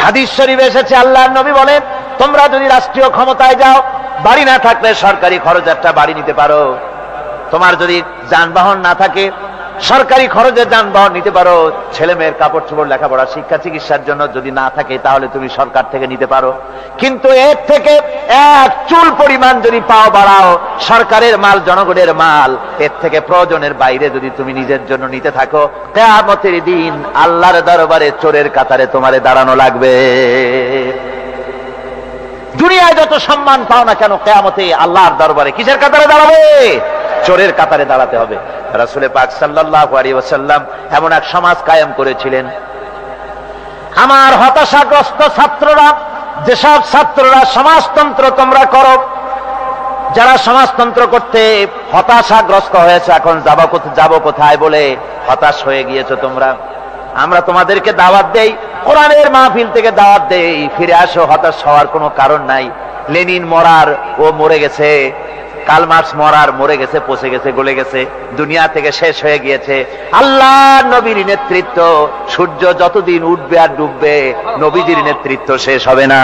হাদিস শরীফে এসেছে, আল্লাহর নবী বলেন, তোমরা যদি রাষ্ট্রীয় ক্ষমতায় যাও, বাড়ি না থাকলে সরকারি খরচ একটা বাড়ি নিতে পারো। তোমার যদি যানবাহন না থাকে, সরকারি খরচে যানবাহন নিতে পারো। ছেলে মেয়ের কাপড় চোপড়, লেখাপড়া, শিক্ষা, চিকিৎসার জন্য যদি না থাকে, তাহলে তুমি সরকার থেকে নিতে পারো। কিন্তু এর থেকে এক চুল পরিমাণ যদি পাও বাড়াও, সরকারের মাল জনগণের মাল, এর থেকে প্রয়োজনের বাইরে যদি তুমি নিজের জন্য নিতে থাকো, কিয়ামতের দিন আল্লাহর দরবারে চোরের কাতারে তোমারে দাঁড়ানো লাগবে। দুনিয়ায় যত সম্মান পাও না কেন, কিয়ামতে আল্লাহর দরবারে কিসের কাতারে দাঁড়াবে? চোরের কাতারে দাঁড়াতে হবে। রাসূল পাক সাল্লাল্লাহু আলাইহি ওয়াসাল্লাম এমন এক সমাজ কায়েম করেছিলেন। আমার হতাশাগ্রস্ত ছাত্ররা, যেসব ছাত্ররা সমাজতন্ত্র তোমরা করো, যারা সমাজতন্ত্র করতে হতাশাগ্রস্ত হয়েছে, এখন যাব কোথায় বলে হতাশ হয়ে গিয়েছো তোমরা, আমরা তোমাদেরকে দাওয়াত দেই, কোরআনের মাহফিল থেকে দাওয়াত দেই, ফিরে আসো। হতাশ হওয়ার কোনো কারণ নাই। লেনিন মরার, ও মরে গেছে। কার্ল মার্কস মরার, মরে গেছে, পচে গেছে, গলে গেছে, দুনিয়া থেকে শেষ হয়ে গিয়েছে। আল্লাহর নবীর নেতৃত্ব, সূর্য যতদিন উঠবে আর ডুববে, নবীজির নেতৃত্ব শেষ হবে না।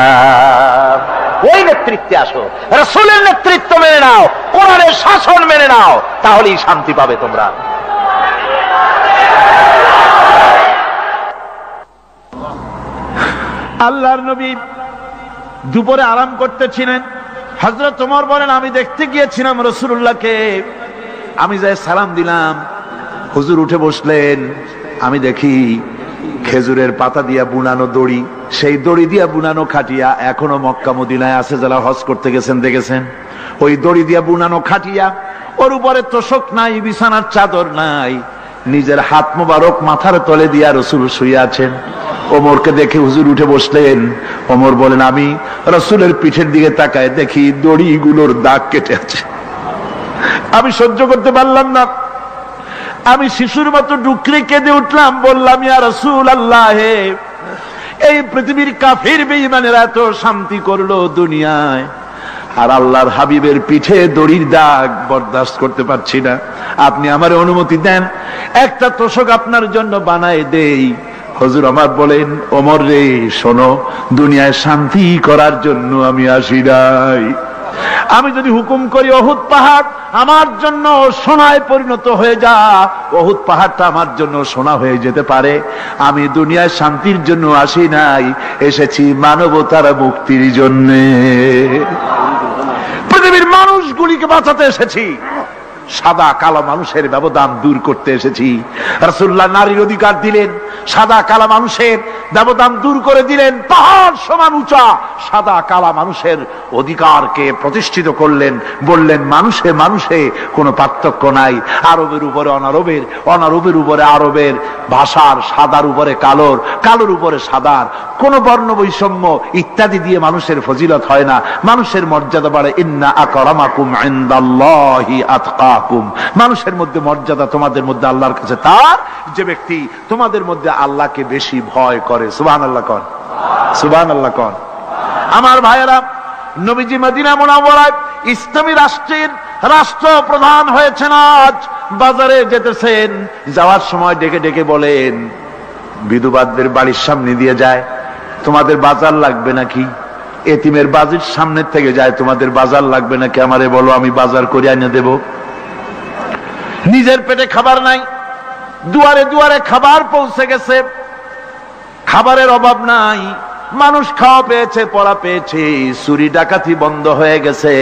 ওই নেতৃত্বে আসো, রাসূলের নেতৃত্ব মেনে নাও, কোরআনের শাসন মেনে নাও, তাহলেই শান্তি পাবে তোমরা। আল্লাহর নবী দুপুরে আরাম করতেছিলেন। হযরত ওমর বলেন, আমি দেখতে গিয়েছিলাম রাসূলুল্লাহকে, আমি যাই সালাম দিলাম, হুজুর উঠে বসলেন। আমি দেখি খেজুরের পাতা দিয়া বুনানো দড়ি, সেই দড়ি দিয়া বুনানো খাটিয়া এখনো মক্কা মদিনায় আছে, যারা হজ করতে গেছেন দেখেছেন। ওই দড়ি দিয়া বুনানো খাটিয়া, ওর উপরে তোশক নাই, বিছানার চাদর নাই, নিজের হাত মোবারক মাথার তলে দিয়া রাসূল শুয়ে আছেন। ওমরকে দেখে হুজুর উঠে বসলেন। ওমর বলেন, আমি রাসূলের পিঠের দিকে তাকায় দেখি দড়িগুলোর দাগ কেটে আছে। আমি সহ্য করতে পারলাম না, আমি শিশুর মতো ডুকরে কেঁদে উঠলাম, বললাম, ইয়া রাসূলুল্লাহ, এই পৃথিবীর কাফির বেঈমানেরা এত শান্তি করলো দুনিয়ায়, আর আল্লাহর হাবিবের পিঠে দড়ির দাগ বরদাস্ত করতে পারছি না। আপনি আমার অনুমতি দেন, একটা তোশক আপনার জন্য বানায় দেই। হুজুর আমার বলেন, ওমর রে শোনো, দুনিয়ায় শান্তি করার জন্য আমি আসি নাই। আমি যদি হুকুম করি উহুদ পাহাড় আমার জন্য সোনায় পরিণত হয়ে যা, উহুদ পাহাড়টা আমার জন্য সোনা হয়ে যেতে পারে। আমি দুনিয়ায় শান্তির জন্য আসি নাই, এসেছি মানবতার মুক্তির জন্য। পৃথিবীর মানুষগুলিকে বাঁচাতে এসেছি, সাদা কালো মানুষের ব্যবধান দূর করতে এসেছি। রাসূলুল্লাহ নারীর অধিকার দিলেন, সাদা কালা মানুষের ব্যবধান দূর করে দিলেন। পাহাড় সমান উঁচা সাদা কালা মানুষের অধিকারকে প্রতিষ্ঠিত করলেন, বললেন মানুষে মানুষে কোনো পার্থক্য নাই। আরবের উপরে অনারবের, অনারবের উপরে আরবের, ভাষার, সাদার উপরে কালোর, কালোর উপরে সাদার, কোন বর্ণ বৈষম্য ইত্যাদি দিয়ে মানুষের ফজিলত হয় না, মানুষের মর্যাদা বাড়ে। ইন্না আকরামাকুম ইনদাল্লাহি আতকাকুম, মানুষের মধ্যে মর্যাদা তোমাদের মধ্যে আল্লাহর কাছে তার যে ব্যক্তি তোমাদের মধ্যে আল্লাহকে বেশি ভয় করে। সুবহানাল্লাহ কোন, সুবহানাল্লাহ কোন। আমার ভাইয়েরা, নবীজি মদিনা মুনাওয়ারায় ইসলামী রাষ্ট্রের রাষ্ট্রপ্রধান হয়েছেন। আজ বাজারে যেতেছেন, যাওয়ার সময় ডেকে ডেকে বলেন, বিধবাদের বাড়ির সামনে দিয়ে যায়, তোমাদের বাজার লাগবে নাকি? এতিমের বাড়ির সামনে থেকে যায়, তোমাদের বাজার লাগবে নাকি? আমারে বলো, আমি বাজার করে এনে দেব। নিজের পেটে খাবার নাই, দুয়ারে দুয়ারে খাবার পৌঁছে গেছে, খাবারের অভাব নাই, মানুষ খাওয়া পেয়েছে, পড়া পেয়েছে, চুরি ডাকাতি বন্ধ হয়ে গেছে।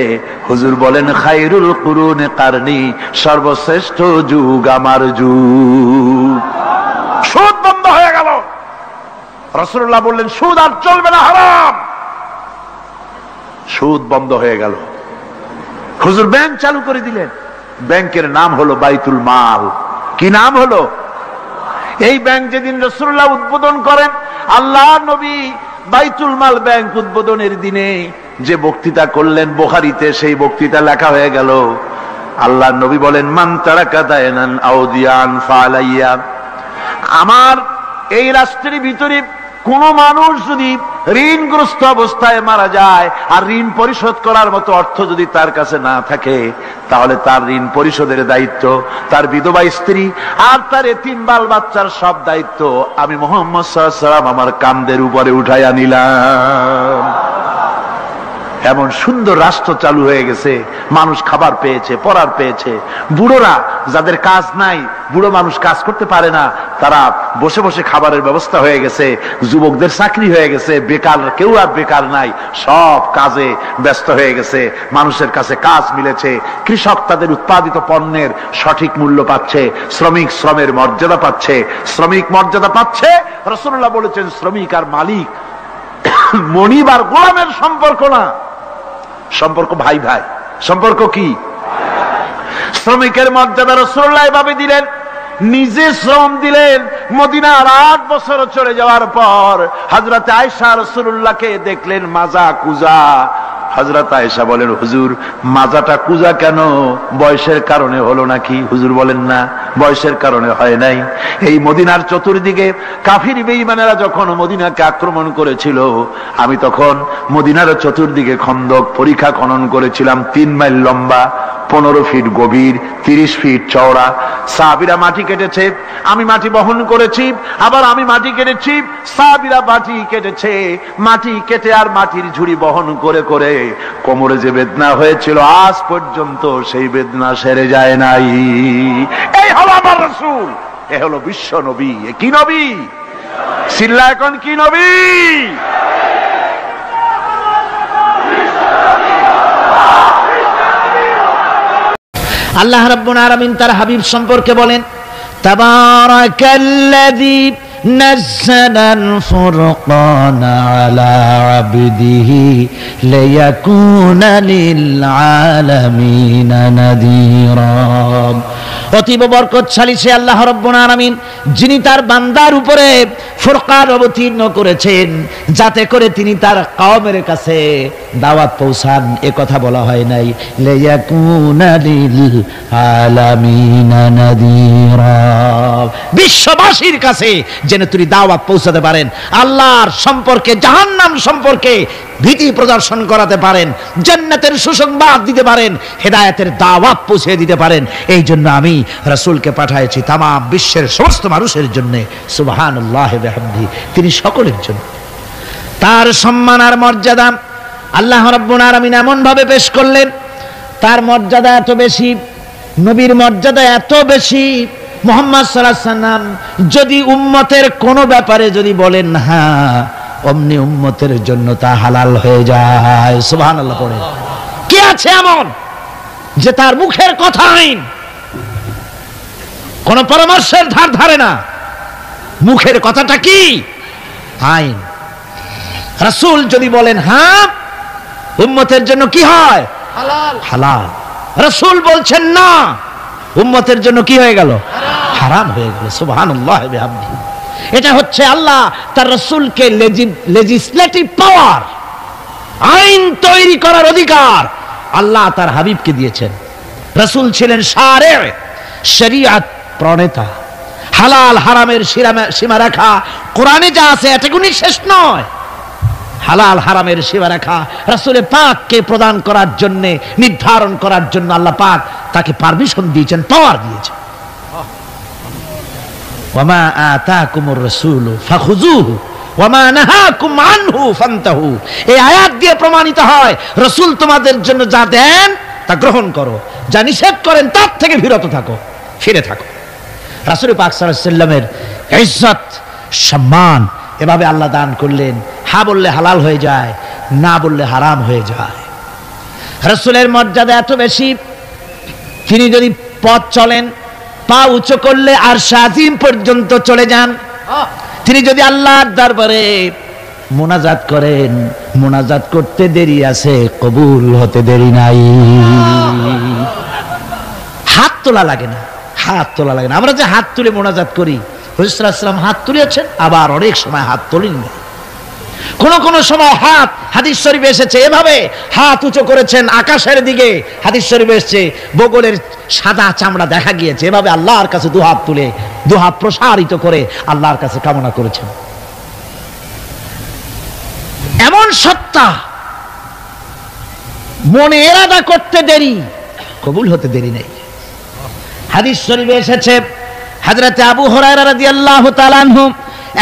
হুজুর বলেন, খায়রুল কুরুনে কারনি, সর্বশ্রেষ্ঠ যুগ আমার যুগ। সুদ বন্ধ হয়ে গেল। রাসূলুল্লাহ বললেন, সুদ আর চলবে না, হারাম। সুদ বন্ধ হয়ে গেল। হুজুর ব্যাংক চালু করে দিলেন। ব্যাংকের নাম হলো বাইতুল মাল। কি নাম হলো? এই ব্যাংক যেদিন রাসূলুল্লাহ উদ্বোধন করেন, আল্লাহর নবী বাইতুল মাল ব্যাংক উদ্বোধনের দিনে যে বক্তৃতা করলেন, বুখারীতে সেই বক্তৃতা লেখা হয়ে গেল। আল্লাহর নবী বলেন, মান তারাকা দায়নান আও দিয়ান ফালাইয়া, আমার এই রাষ্ট্রের ভিতরে কোন মানুষ যদি ঋণগ্রস্ত অবস্থায় মারা যায় আর ঋণ পরিশোধ করার মতো অর্থ যদি তার কাছে না থাকে, তাহলে তার ঋণ পরিশোধের দায়িত্ব, তার বিধবা স্ত্রী আর তার এতিম বাল বাচ্চার সব দায়িত্ব আমি মুহাম্মদ সাল্লাল্লাহু আলাইহি ওয়াসাল্লাম আমার কাঁধের উপরে উঠাইয়া নিলাম। এমন সুন্দর রাষ্ট্র চালু হয়ে গেছে, মানুষ খাবার পেয়েছে, পড়ার পেয়েছে। বুড়োরা যাদের কাজ নাই, বুড়ো মানুষ কাজ করতে পারে না, তারা বসে বসে খাবারের ব্যবস্থা হয়ে গেছে। যুবকদের চাকরি হয়ে গেছে, বেকার কেউ আর বেকার নাই, সব কাজে ব্যস্ত হয়ে গেছে, মানুষের কাছে কাজ মিলেছে। কৃষক তাদের উৎপাদিত পণ্যের সঠিক মূল্য পাচ্ছে, শ্রমিক শ্রমের মর্যাদা পাচ্ছে, শ্রমিক মর্যাদা পাচ্ছে। রাসূলুল্লাহ বলেছেন শ্রমিক আর মালিক মনিব আর গোলামের সম্পর্ক না, সম্পর্ক ভাই ভাই। সম্পর্ক কি? শ্রমিকের মর্যাদা রাসূলুল্লাহ এভাবে দিলেন, নিজে শ্রম দিলেন। মদিনার 8 বছর চলে যাওয়ার পর হযরত আয়েশা রাসূলুল্লাহকে দেখলেন মাজা কুজা। হযরত আয়েশা বলেন, হুজুর মাজাটা কুজা কেন? বয়সের কারণে হলো নাকি? হুজুর বলেন, না, বয়সের কারণে হয় নাই। এই মদিনার চতুর্দিকে কাফির বেঈমানেরা যখন মদিনাকে আক্রমণ করেছিল, আমি তখন মদিনার চতুর্দিকে খন্দক পরিখা খনন করেছিলাম, 3 মাইল লম্বা, 15 ফিট গভীর, 30 ফিট চওড়া। সাহাবীরা মাটি কেটেছে, আমি মাটি বহন করেছি, আবার আমি মাটি কেটেছি, সাহাবীরা মাটি কেটেছে। মাটি কেটে আর মাটির ঝুড়ি বহন করে করে কোমরে যে বেদনা হয়েছিল, আজ পর্যন্ত সেই বেদনা সেরে যায় নাই। এই হলো আমার রাসূল, এ হলো বিশ্ব নবী। এ কি নবী? সিল্লা এখন কি নবী? আল্লাহ রাব্বুল আলামিন তার হাবিব সম্পর্কে বলেন, তাবারাকাল্লাযী নাযালাল ফুরকানা আলা আবদিহি লিয়াকুনা লিল আলামিনা নাযীরা। অতীব বরকতশালী সে আল্লাহ রাব্বুল আলামিন, যিনি তার বান্দার উপরে ফুরকান অবতীর্ণ করেছেন, যাতে করে তিনি তার কওমের কাছে দাওয়াত পৌঁছান। এ কথা বলা হয় নাই, লিয়াকুনা লিল আলামিনা নাযীরা, বিশ্ববাসীর কাছে যেন তিনি দাওয়াত পৌঁছাতে পারেন, আল্লাহর সম্পর্কে, জাহান্নাম সম্পর্কে ভীতি প্রদর্শন করাতে পারেন, জান্নাতের সুসংবাদ দিতে পারেন, হেদায়েতের দাওয়াত পৌঁছে দিতে পারেন। এই জন্য আমি রাসূলকে পাঠিয়েছি তাম বিশ্বের সমস্ত মানুষের জন্য। সুবহানাল্লাহ ওয়া বিহামদিহি, তিনি সকলের জন্য। তার সম্মান আর মর্যাদা আল্লাহ রাব্বুল আলামিন এমন ভাবে পেশ করলেন, তার মর্যাদা এত বেশি, নবীর মর্যাদা এত বেশি। মুহাম্মদ সাল্লাল্লাহু আলাইহি ওয়াসাল্লাম যদি উম্মতের কোনো ব্যাপারে যদি বলেন হ্যাঁ, অমনি উম্মতের জন্য তা হালাল হয়ে যায়। সুবহানাল্লাহ পড়ে। কে আছে এমন যে তার মুখের কথা আইন, কোন পরামর্শের ধার ধারে না, মুখের কথাটা কি? আইন। রাসূল যদি বলেন হ্যাঁ, উম্মতের জন্য কি হয়? হালাল। হালাল। রাসূল বলছেন না, উম্মতের জন্য কি হয়ে গেল? হারাম হয়ে গেল। সুবহানাল্লাহ ওয়া বিহামদিহি। এটা হচ্ছে আল্লাহ তার রাসূলকে লেজিসলেটিভ পাওয়ার, আইন তৈরি করার অধিকার আল্লাহ তার হাবিবকে দিয়েছেন। রাসূল ছিলেন শারে, শরীয়ত প্রণেতা। হালাল হারামের সীমারেখা কোরআনে যা আছে এটুকুনি শেষ নয়। হালাল হারামের সীমারেখা রাসূল পাককে প্রদান করার জন্য, নির্ধারণ করার জন্য আল্লাহ পাক তাকে পারমিশন দিয়েছেন, পাওয়ার দিয়েছেন। ওয়ামা আতাকুমুর রাসূলু ফাখুযুহু ওয়ামা নাহাকুম আনহু ফান্তাহু। এই আয়াত দিয়ে প্রমাণিত হয় রাসূল তোমাদের জন্য যা দেন তা গ্রহণ করো, যা নিষেধ করেন তার থেকে বিরত থাকো, ফিরে থাকো। রাসূল পাক সাল্লাল্লাহু আলাইহি ওয়াসাল্লামের ইজ্জত, সম্মান এভাবে আল্লাহ দান করলেন। হ্যাঁ বললে হালাল হয়ে যায়, না বললে হারাম হয়ে যায়। রাসূলের মর্যাদা এত বেশি, তিনি যদি পথ চলেন, পা উঁচু করলে আরশ আজিম পর্যন্ত চলে যান। তিনি যদি আল্লাহর দরবারে মোনাজাত করেন, মোনাজাত করতে দেরি আছে, কবুল হতে দেরি নাই। হাত তোলা লাগে না, হাত তোলা লাগে না। আমরা যে হাত তুলে মোনাজাত করি, রাসূল সাল্লাল্লাহু আলাইহি ওয়াসাল্লাম হাত তুলেছেন, আবার অনেক সময় হাত তোলেননি। কোন সময় হাত, হাদিস শরীফে এসেছে এভাবে হাত উঁচু করেছেন আকাশের দিকে, হাদিস শরীফে এসেছে বগলের সাদা চামড়া দেখা গিয়েছে, এভাবে আল্লাহর কাছে দুহাত তুলে, দুহাত প্রসারিত করে আল্লাহর কাছে কামনা করেছেন। সত্তা, মনে এরাদা করতে দেরি, কবুল হতে দেরি নেই। হাদিস শরীফে এসেছে, হযরত আবু হুরায়রা রাদিয়াল্লাহু তাআলা আনহু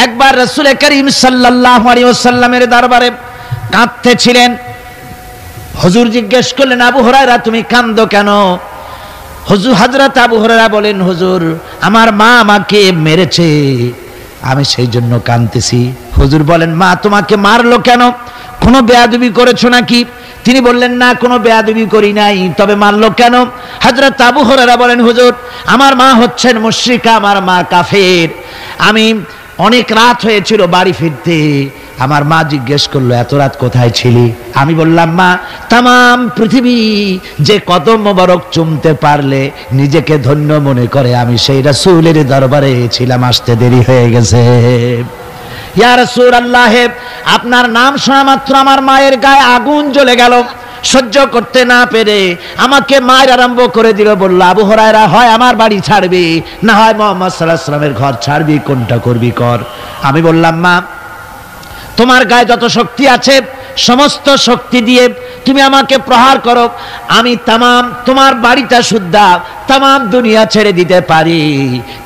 একবার রাসূল করিম সাল্লাল্লাহু আলাইহি ওয়াসাল্লামের দরবারে কাঁদতেছিলেন। হুজুর জিজ্ঞেস করলেন, আবু হুরায়রা তুমি কাঁদো কেন? হুজুর হযরত আবু হুরায়রা বলেন, হুজুর আমার মা আমাকে মেরেছে, আমি সেই জন্য কাঁদতেছি। হুজুর বলেন, মা তোমাকে মারলো কেন? কোনো বেয়াদবি করেছো নাকি? তিনি বললেন, না কোনো বেয়াদবি করি নাই, তবে মারলো কেন? হযরত আবু হুরায়রা বলেন, হুজুর আমার মা হচ্ছেন মুশরিকা, আমার মা কাফের। আমি অনেক রাত হয়েছিল বাড়ি ফিরতে, আমার মা জিজ্ঞেস করলো এত রাত কোথায় ছিলি? আমি বললাম, মা তাম পৃথিবী যে কদম মোবারক চুমতে পারলে নিজেকে ধন্য মনে করে, আমি সেই রাসূলের দরবারে ছিলাম, আসতে দেরি হয়ে গেছে। ইয়া রাসূলুল্লাহ, আপনার নাম শোনা মাত্র আমার মায়ের গায়ে আগুন জ্বলে গেল। সহ্য করতে না পেরে আমাকে মায়ের আরম্ভ করে দিল। বলল, আবু হুরায়রা হয় আমার বাড়ি ছাড়বি, না হয় মুহাম্মদ সাল্লাল্লাহু আলাইহি ওয়াসাল্লামের ঘর ছাড়বি, কোনটা করবি কর। আমি বললাম, মা তোমার গায়ে যত শক্তি আছে সমস্ত শক্তি দিয়ে তুমি আমাকে প্রহার করো, আমি তামাম তোমার বাড়িটা শুদ্ধা তামাম দুনিয়া ছেড়ে দিতে পারি,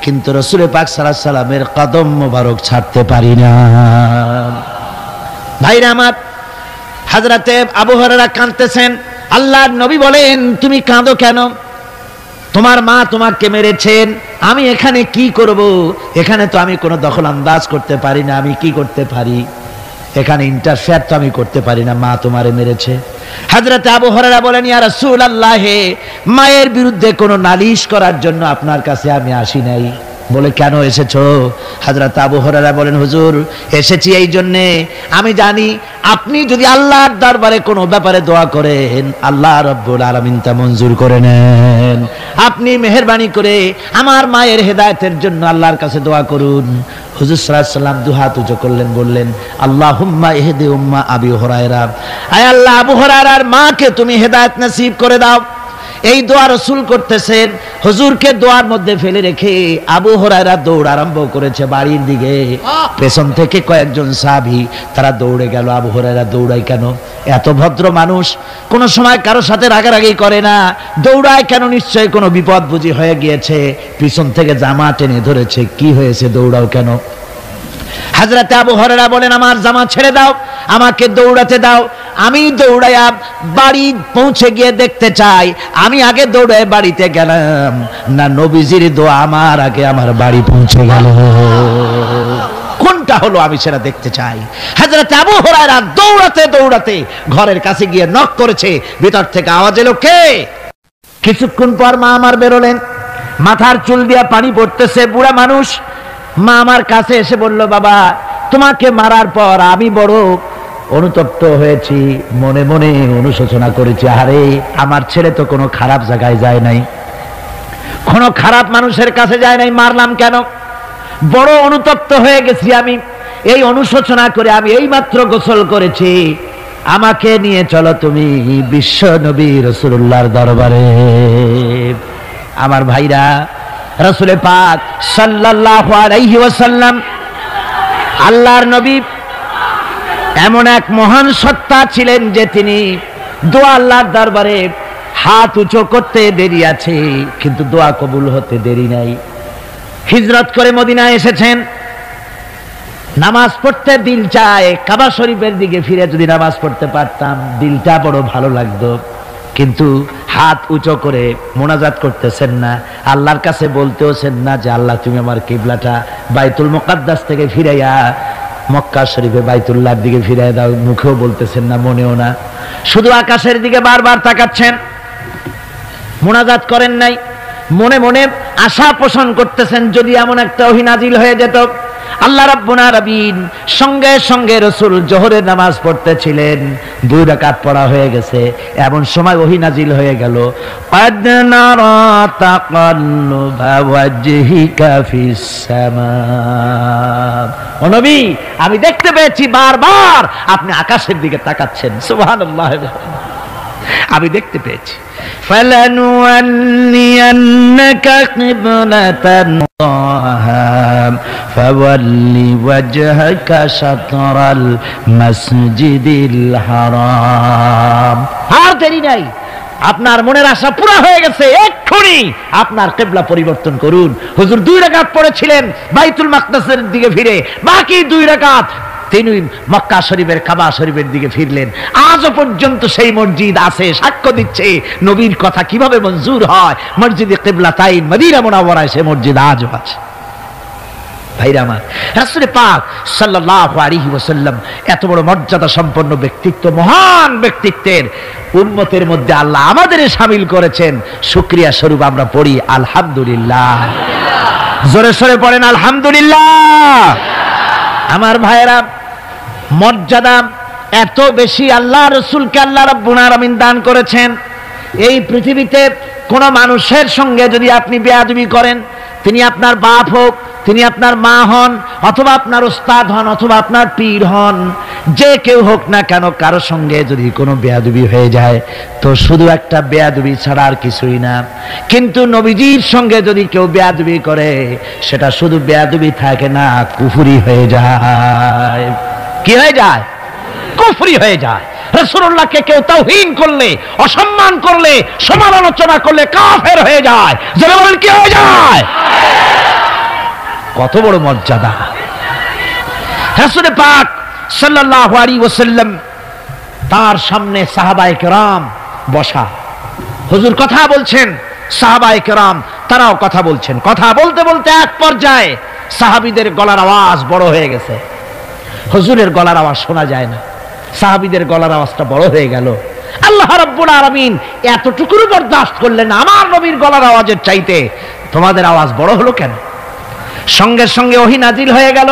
কিন্তু রাসূল পাক সাল্লাল্লাহু আলাইহি ওয়াসাল্লামের কদম মোবারক ছাড়তে পারি না। ভাইরা আমার, হযরতে আবু হুরায়রা কাঁদতেছেন। আল্লাহর নবী বলেন, তুমি কাঁদো কেন? তোমার মা তোমাকে মেরেছেন, আমি এখানে কি করব? এখানে তো আমি কোনো দখল আন্দাজ করতে পারি না, আমি কি করতে পারি? এখানে ইন্টারফেয়ার তো আমি করতে পারি না, মা তোমারে মেরেছে। হযরত আবু হুরায়রা বলেন, ইয়া রাসূলুল্লাহ, মায়ের বিরুদ্ধে কোনো নালিশ করার জন্য আপনার কাছে আমি আসি নাই। বলে, কেন এসেছো? হযরত আবু হুরায়রা বলেন, হুজুর এসেছি এই জন্যে, আমি জানি আপনি যদি আল্লাহর দরবারে কোনো ব্যাপারে দোয়া করেন আল্লাহ রাব্বুল আলামিন তা মঞ্জুর করে নেন। আপনি মেহেরবানি করে আমার মায়ের হেদায়েতের জন্য আল্লাহর কাছে দোয়া করুন। হুজুর সাল্লাল্লাহু আলাইহি ওয়াসাল্লাম দুহাত উঁচু করলেন, বললেন, আল্লাহুম্মা ইহদি উম্মা আবি হুরায়রা, আয় আল্লাহ আবু হুরায়রার মাকে তুমি হেদায়েত নসিব করে দাও। এই দোয়া রাসূল করতেছেন। হুজুরকে দোয়ার মধ্যে ফেলে রেখে আবু হুরায়রা দৌড় আরম্ভ করেছে বাড়ির দিকে। পেছন থেকে কয়েকজন সাহাবী তারা দৌড়ে গেল। আবু হুরায়রা দৌড়ায় কেন? এত ভদ্র মানুষ, কোন সময় কারোর সাথে রাগারাগি করে না, দৌড়ায় কেন? নিশ্চয়ই কোনো বিপদ বুঝি হয়ে গিয়েছে, পিছন থেকে জামা টেনে ধরেছে। কি হয়েছে, দৌড়াও কেন? হযরত আবু হুরায়রা বলেন, আমার জামা ছেড়ে দাও, আমাকে দৌড়াতে দাও। আমি দৌড়াইয়া বাড়ি পৌঁছে গিয়ে দেখতে চাই আমি আগে দৌড়ে বাড়িতে গেলাম না নবীজির দোয়া আমার আগে আমার বাড়ি পৌঁছে গেল। কোনটা হলো আমি সেটা দেখতে চাই। হযরত আবু হুরায়রা দৌড়াতে দৌড়াতে ঘরের কাছে গিয়ে নক করেছে। ভিতর থেকে আওয়াজ এলো, কে? কিছুক্ষণ পর মা আমার বেরোলেন, মাথার চুল দিয়া পানি পড়তেছে, বুড়া মানুষ। মা আমার কাছে এসে বলল, বাবা তোমাকে মারার পর আমি বড় অনুতপ্ত হয়েছি, মনে মনে অনুশোচনা করেছি, আরে আমার ছেলে তো কোনো খারাপ জায়গায় যায় নাই, কোনো খারাপ মানুষের কাছে যায় নাই, মারলাম কেন? বড় অনুতপ্ত হয়ে গেছি আমি। এই অনুশোচনা করে আমি এইমাত্র গোসল করেছি, আমাকে নিয়ে চলো তুমি বিশ্ব নবী রাসূলুল্লাহর দরবারে। আমার ভাইরা, রাসূল পাক সাল্লাল্লাহু আলাইহি ওয়াসাল্লাম আল্লাহর নবী এমন এক মহান সত্তা ছিলেন যে তিনি দোয়া আল্লাহর দরবারে হাত উঁচু করতে দেরি আছে, কিন্তু দোয়া কবুল হতে দেরি নাই। হিজরত করে মদিনায় এসেছেন, নামাজ পড়তে দিল চায়, কাবা শরীফের দিকে ফিরে যদি নামাজ পড়তে পারতাম দিলটা বড় ভালো লাগতো, কিন্তু হাত উঁচু করে মোনাজাত করতেছেন না, আল্লাহর কাছে বলতেওছেন না যে আল্লাহ তুমি আমার কিবলাটা বাইতুল মুকাদ্দাস থেকে ফিরাইয়া মক্কা শরীফে বাইতুল্লাহর দিকে ফিরাই দাও। মুখেও বলতেছেন না, মনেও না, শুধু আকাশের দিকে বারবার তাকাচ্ছেন, মোনাজাত করেন নাই। মনে মনে আশা পোষণ করতেছেন যদি এমন একটা ওহী নাজিল হয়ে যেত। আল্লাহ রাব্বুল আলামিন সঙ্গে সঙ্গে রাসূল জোহরের নামাজ পড়তেছিলেন, 2 রাকাত পড়া হয়ে গেছে, এমন সময় ওহী নাজিল হয়ে গেল, ক্বাদ নারা তাকাল্লুবা ওয়াজহিকা ফিস সামা। ও নবী, আমি দেখতে পেয়েছি বারবার আপনি আকাশের দিকে তাকাচ্ছেন। সুবহানাল্লাহ। আমি দেখতে পেয়েছি। ফালানুওয়াল্লিয়ান্নাকা কিবলাতান ফাওয়াল্লি ওয়াজহাকা শাতরাল মাসজিদিল হারাম। আর দেরি নাই, আপনার মনের আশা পুরো হয়ে গেছে, এক্ষুনি আপনার কিবলা পরিবর্তন করুন। হুজুর 2 রাকাত পড়েছিলেন বাইতুল মাকদাসের দিকে ফিরে, বাকি 2 রাকাত তিনি মক্কা শরীফের কাবা শরীফের দিকে ফিরলেন। আজও পর্যন্ত সেই মসজিদ আছে, সাক্ষ্য দিচ্ছে নবীর কথা কিভাবে মঞ্জুর হয়। মসজিদে কিবলাতাইন মদিনা মুনাওয়ারায় সেই মসজিদ আজও আছে। ভাইরা আমার, রাসূল পাক সাল্লাল্লাহু আলাইহি ওয়াসাল্লাম এত বড় মর্যাদা সম্পন্ন ব্যক্তিত্ব, মহান ব্যক্তিত্বের উম্মতের মধ্যে আল্লাহ আমাদের শামিল করেছেন। শুকরিয়া স্বরূপ আমরা পড়ি আলহামদুলিল্লাহ। জোরে সোরে পড়েন আলহামদুলিল্লাহ। আমার ভাইরা, মর্যাদা এত বেশি আল্লাহ রাসূলকে আল্লাহ রাব্বুল আলামিন দান করেছেন। এই পৃথিবীতে কোন মানুষের সঙ্গে যদি আপনি বেয়াদবি করেন, তিনি আপনার বাপ হোক, তিনি আপনার মা হন, অথবা আপনার উস্তাদ হন, অথবা আপনার পীর হন, যে কেউ হোক না কেন, কারো সঙ্গে যদি কোনো বেয়াদবি হয়ে যায় তো শুধু একটা বেয়াদবি ছাড়া আর কিছুই না। কিন্তু নবীজির সঙ্গে যদি কেউ বেয়াদবি করে, সেটা শুধু বেয়াদবি থাকে না, কুফরি হয়ে যায়। কি হয়ে যায়? কুফরি হয়ে যায়। রাসূলুল্লাহকে কেউ তাওহীন করলে, অসম্মান করলে, সমালোচনা করলে কাফের হয়ে যায়। যারা বলেন কি হয়ে যায়? কত বড় মর্যাদা! রাসূল পাক সাল্লাল্লাহু আলাইহি ওয়াসাল্লাম, তার সামনে সাহাবায়ে কেরাম বসা, হুজুর কথা বলছেন, সাহাবায়ে কেরাম তারাও কথা বলছেন। কথা বলতে বলতে এক পর্যায়ে সাহাবীদের গলার আওয়াজ বড় হয়ে গেছে। হুজুরের গলার আওয়াজ শোনা যায় না, সাহাবীদের গলার আওয়াজটা বড় হয়ে গেল। আল্লাহ রাব্বুল আলামিন এতটুকু বরদাস্ত করলেন, আমার নবীর গলার আওয়াজের চাইতে তোমাদের আওয়াজ বড় হলো কেন? সঙ্গে সঙ্গে ওহী নাজিল হয়ে গেল।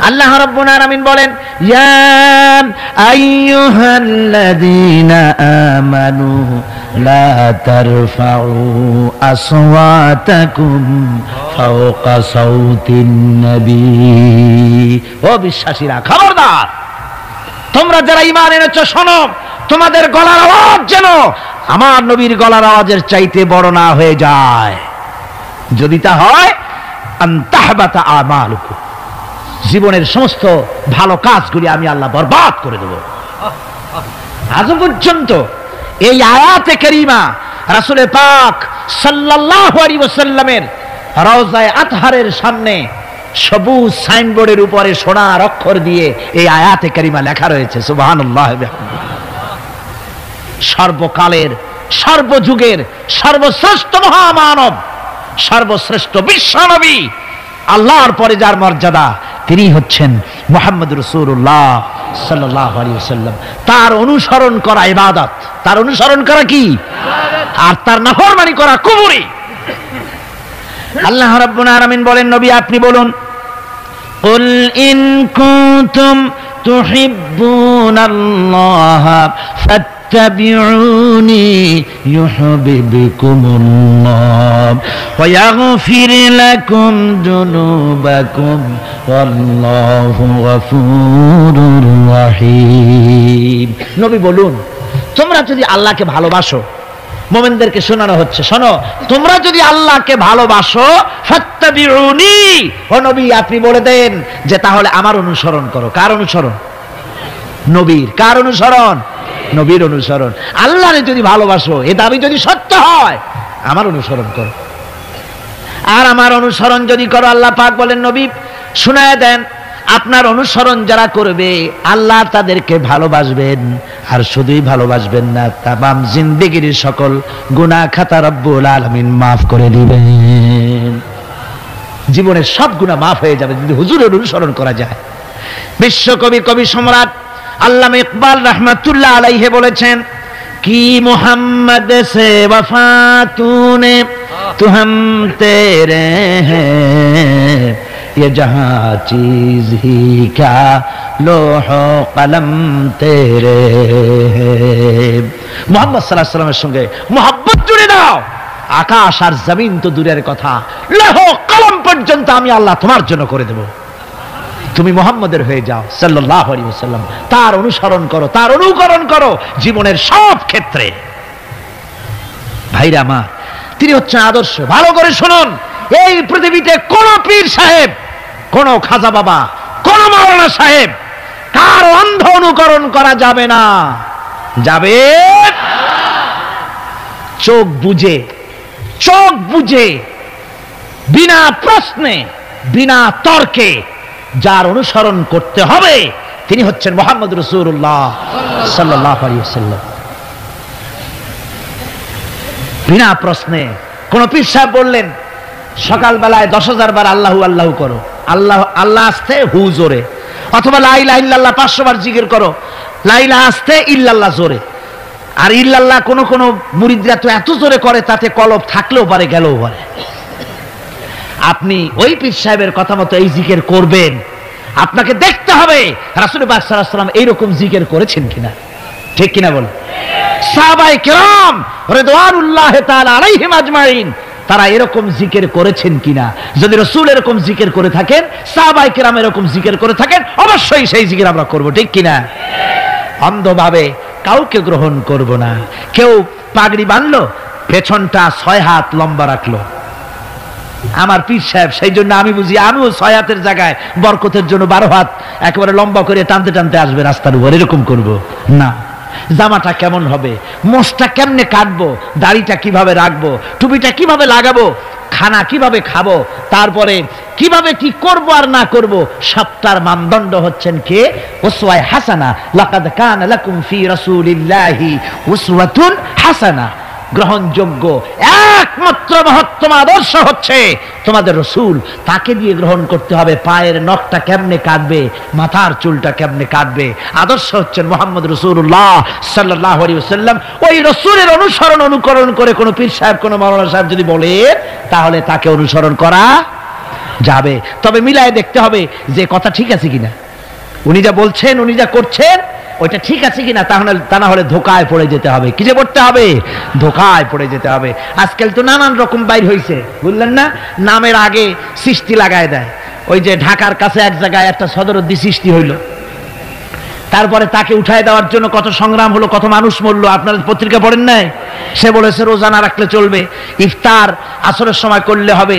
আল্লাহ রাব্বুল আলামিন বলেন, ইয়া আইয়ুহাল্লাযীনা আমানু লা তারফাউ আসওয়াতাকুম ফাওকা সাউতিন নবী। ও বিশ্বাসীরা, খবরদার, তোমরা যারা ঈমান এনেছো শোনো, তোমাদের গলার আওয়াজ যেন আমার নবীর গলার আওয়াজের চাইতে বড় না হয়ে যায়। যদি তা হয়, আনতাহবাতা আমালুকুম, জীবনের সমস্ত ভালো কাজগুলি আমি আল্লাহ বরবাদ করে দেব। আজ পর্যন্ত এই আয়াতে কারিমা রাসূল পাক সাল্লাল্লাহু আলাইহি ওয়াসাল্লামের রওজায়ে আতহারের সামনে সবুজ সাইনবোর্ডের উপরে সোনার অক্ষর দিয়ে এই আয়াতে কারিমা লেখা রয়েছে, সুবহানাল্লাহ। সর্বকালের, সর্বযুগের সর্বশ্রেষ্ঠ মহামানব, সর্বশ্রেষ্ঠ বিশ্বনবী, আল্লাহর পরে যার মর্যাদা, তিনি হচ্ছেন মুহাম্মদ রাসূলুল্লাহ সাল্লাল্লাহু আলাইহি ওয়াসাল্লাম। তার অনুসরণ করা ইবাদত, তার অনুসরণ করা কি? আর তার নাফরমানি করা কুফরি। আল্লাহ রাব্বুল আলামিন বলেন, নবী আপনি বলুন, কুল ইন কুনতুম তুহিব্বুনাল্লাহ ফাত্তাবিউনি ইউহিব্বুকুমুল্লাহ ওয়া ইয়াগফির লাকুম যুনুবাকুম ওয়াল্লাহু গফুরুর রহিম। নবী বলুন, তোমরা যদি আল্লাহকে ভালোবাসো, মুমিনদেরকে শোনানো হচ্ছে, শোনো, তোমরা যদি আল্লাহকে ভালোবাসো, ফাত্তাবিউনি, ও নবী আপনি বলে দেন যে তাহলে আমার অনুসরণ করো। কার অনুসরণ? নবীর। কার অনুসরণ? নবীর অনুসরণ। আল্লাহরে যদি ভালোবাসো, এ দাবি যদি সত্য হয়, আমার অনুসরণ করো। আর আমার অনুসরণ যদি করো, আল্লাহ পাক বলেন, নবী শুনায় দেন, আপনার অনুসরণ যারা করবে আল্লাহ তাদেরকে ভালোবাসবেন। আর শুধুই ভালোবাসবেন না, তামাম জিন্দেগির সকল গুনাহ খাতা রব্বুল আলামিন মাফ করে দিবেন। জীবনের সব গুনাহ মাফ হয়ে যাবে যদি হুজুরের অনুসরণ করা যায়। বিশ্বকবি, কবি সম্রাট আল্লামা ইকবাল রহমাতুল্লাহ আলাইহি বলেছেন, কি মোহাম্মদ সে वफा तूने तू हम तेरे हैं, ये जहां चीज ही क्या लोहो कलम तेरे हैं। মুহাম্মদ সাল্লাল্লাহু আলাইহি ওয়াসাল্লামের সঙ্গে মোহাব্বত জুড়ে দাও, আকাশ আর জমিন তো দূরের কথা, লৌহ কলম পর্যন্ত আমি আল্লাহ তোমার জন্য করে দেব। তুমি মুহাম্মদের হয়ে যাও সাল্লাল্লাহু আলাইহি ওয়াসাল্লাম, তার অনুসরণ করো, তার অনুকরণ করো জীবনের সব ক্ষেত্রে। ভাইরা আমার, তিনি হচ্ছেন আদর্শ। ভালো করে শুনুন, এই পৃথিবীতে কোন পীর সাহেব, কোন খাজা বাবা, কোন মাওলানা সাহেব, কার অন্ধ অনুকরণ করা যাবে না। যাবে চোখ বুঝে, চোখ বুঝে, বিনা প্রশ্নে, বিনা তর্কে যার অনুসরণ করতে হবে তিনি হচ্ছেন মুহাম্মদ রাসূলুল্লাহ সাল্লাল্লাহু আলাইহি ওয়াসাল্লাম। বিনা প্রশ্নে। কোন পীর সাহেব বললেন সকালবেলায় 10,000 বার আল্লাহু আল্লাহু করো, আল্লাহ আল্লাহ আসতে হু জোরে, অথবা লা ইলাহা ইল্লাল্লাহ 500 বার জিকির করো, লা ইলাহা আসতে ইল্লাল্লাহ জোরে। আর ইল্লাল্লাহ কোন কোন মুরিদরা তো এত জোরে করে তাতে কলব থাকলেও পারে গেলেও পারে। আপনি ওই পীর সাহেবের কথা মতো এই জিকির করবেন, আপনাকে দেখতে হবে রাসূল পাক সাল্লাল্লাহু আলাইহি ওয়াসাল্লাম এইরকম জিকির করেছেন কিনা। ঠিক কিনা বল? সাহাবায়ে কেরাম রিদওয়ানুল্লাহি তাআলা আলাইহিম আজমাইন তারা এরকম জিকির করেছেন কিনা। যদি রাসূল এরকম জিকির করে থাকেন, সাহাবায়ে কেরাম এরকম জিকির করে থাকেন, অবশ্যই সেই জিকির আমরা করব। ঠিক কিনা? অন্ধভাবে কাউকে গ্রহণ করব না। কেউ পাগড়ি বাঁধলো, পেছনটা 6 হাত লম্বা রাখলো, আমার পীর সাহেব, সেই জন্য আমি বুঝি আমিও 6 হাতের জায়গায় বরকতের জন্য 12 হাত একেবারে লম্বা করে টানতে টানতে আসবে রাস্তার উপর, এরকম করব না। জামাটা কেমন হবে, মোষটা কেমনে কাটবো, দাড়িটা কিভাবে রাখবো, টুপিটা কিভাবে লাগাবো, খানা কিভাবে খাবো, তারপরে কিভাবে কি করব আর না করব, সবটার মানদণ্ড হচ্ছেন কে? উসওয়ায়ে হাসানা। লাকাদ কানা লাকুম ফি রাসূলিল্লাহি উসওয়াতুন হাসানা। গ্রহণযোগ্য একমাত্র মহত্তম আদর্শ হচ্ছে তোমাদের রাসূল। তাকে দিয়ে গ্রহণ করতে হবে। পায়ের নখটা কেমনে কাটবে, মাথার চুলটা কেমনে কাটবে, আদর্শ হচ্ছেন মুহাম্মদ রাসূলুল্লাহ সাল্লাল্লাহু আলাইহি ওয়াসাল্লাম। ওই রাসূলের অনুসরণ অনুকরণ করে কোন পীর সাহেব, কোন মাওলানা সাহেব যদি বলে, তাহলে তাকে অনুসরণ করা যাবে। তবে মিলায়ে দেখতে হবে যে কথা ঠিক আছে কিনা, উনি যা বলছেন, উনি যা করছেন ওইটা ঠিক আছে কিনা। তা না হলে ধোকায় পড়ে যেতে হবে। কিসে পড়তে হবে? ধোকায় পড়ে যেতে হবে। আজকাল তো নানান রকম বাইর হয়েছে, বুঝলেন না? নামের আগে সৃষ্টি লাগায় দেয়। ওই যে ঢাকার কাছে এক জায়গায় একটা সদরদ্দি সৃষ্টি হইল, তারপরে তাকে উঠায় দেওয়ার জন্য কত সংগ্রাম হলো, কত মানুষ মরলো। আপনারা পত্রিকা পড়েন নাই? সে বলেছে রোজা না রাখলে চলবে, ইফতার আসরের সময় করলে হবে,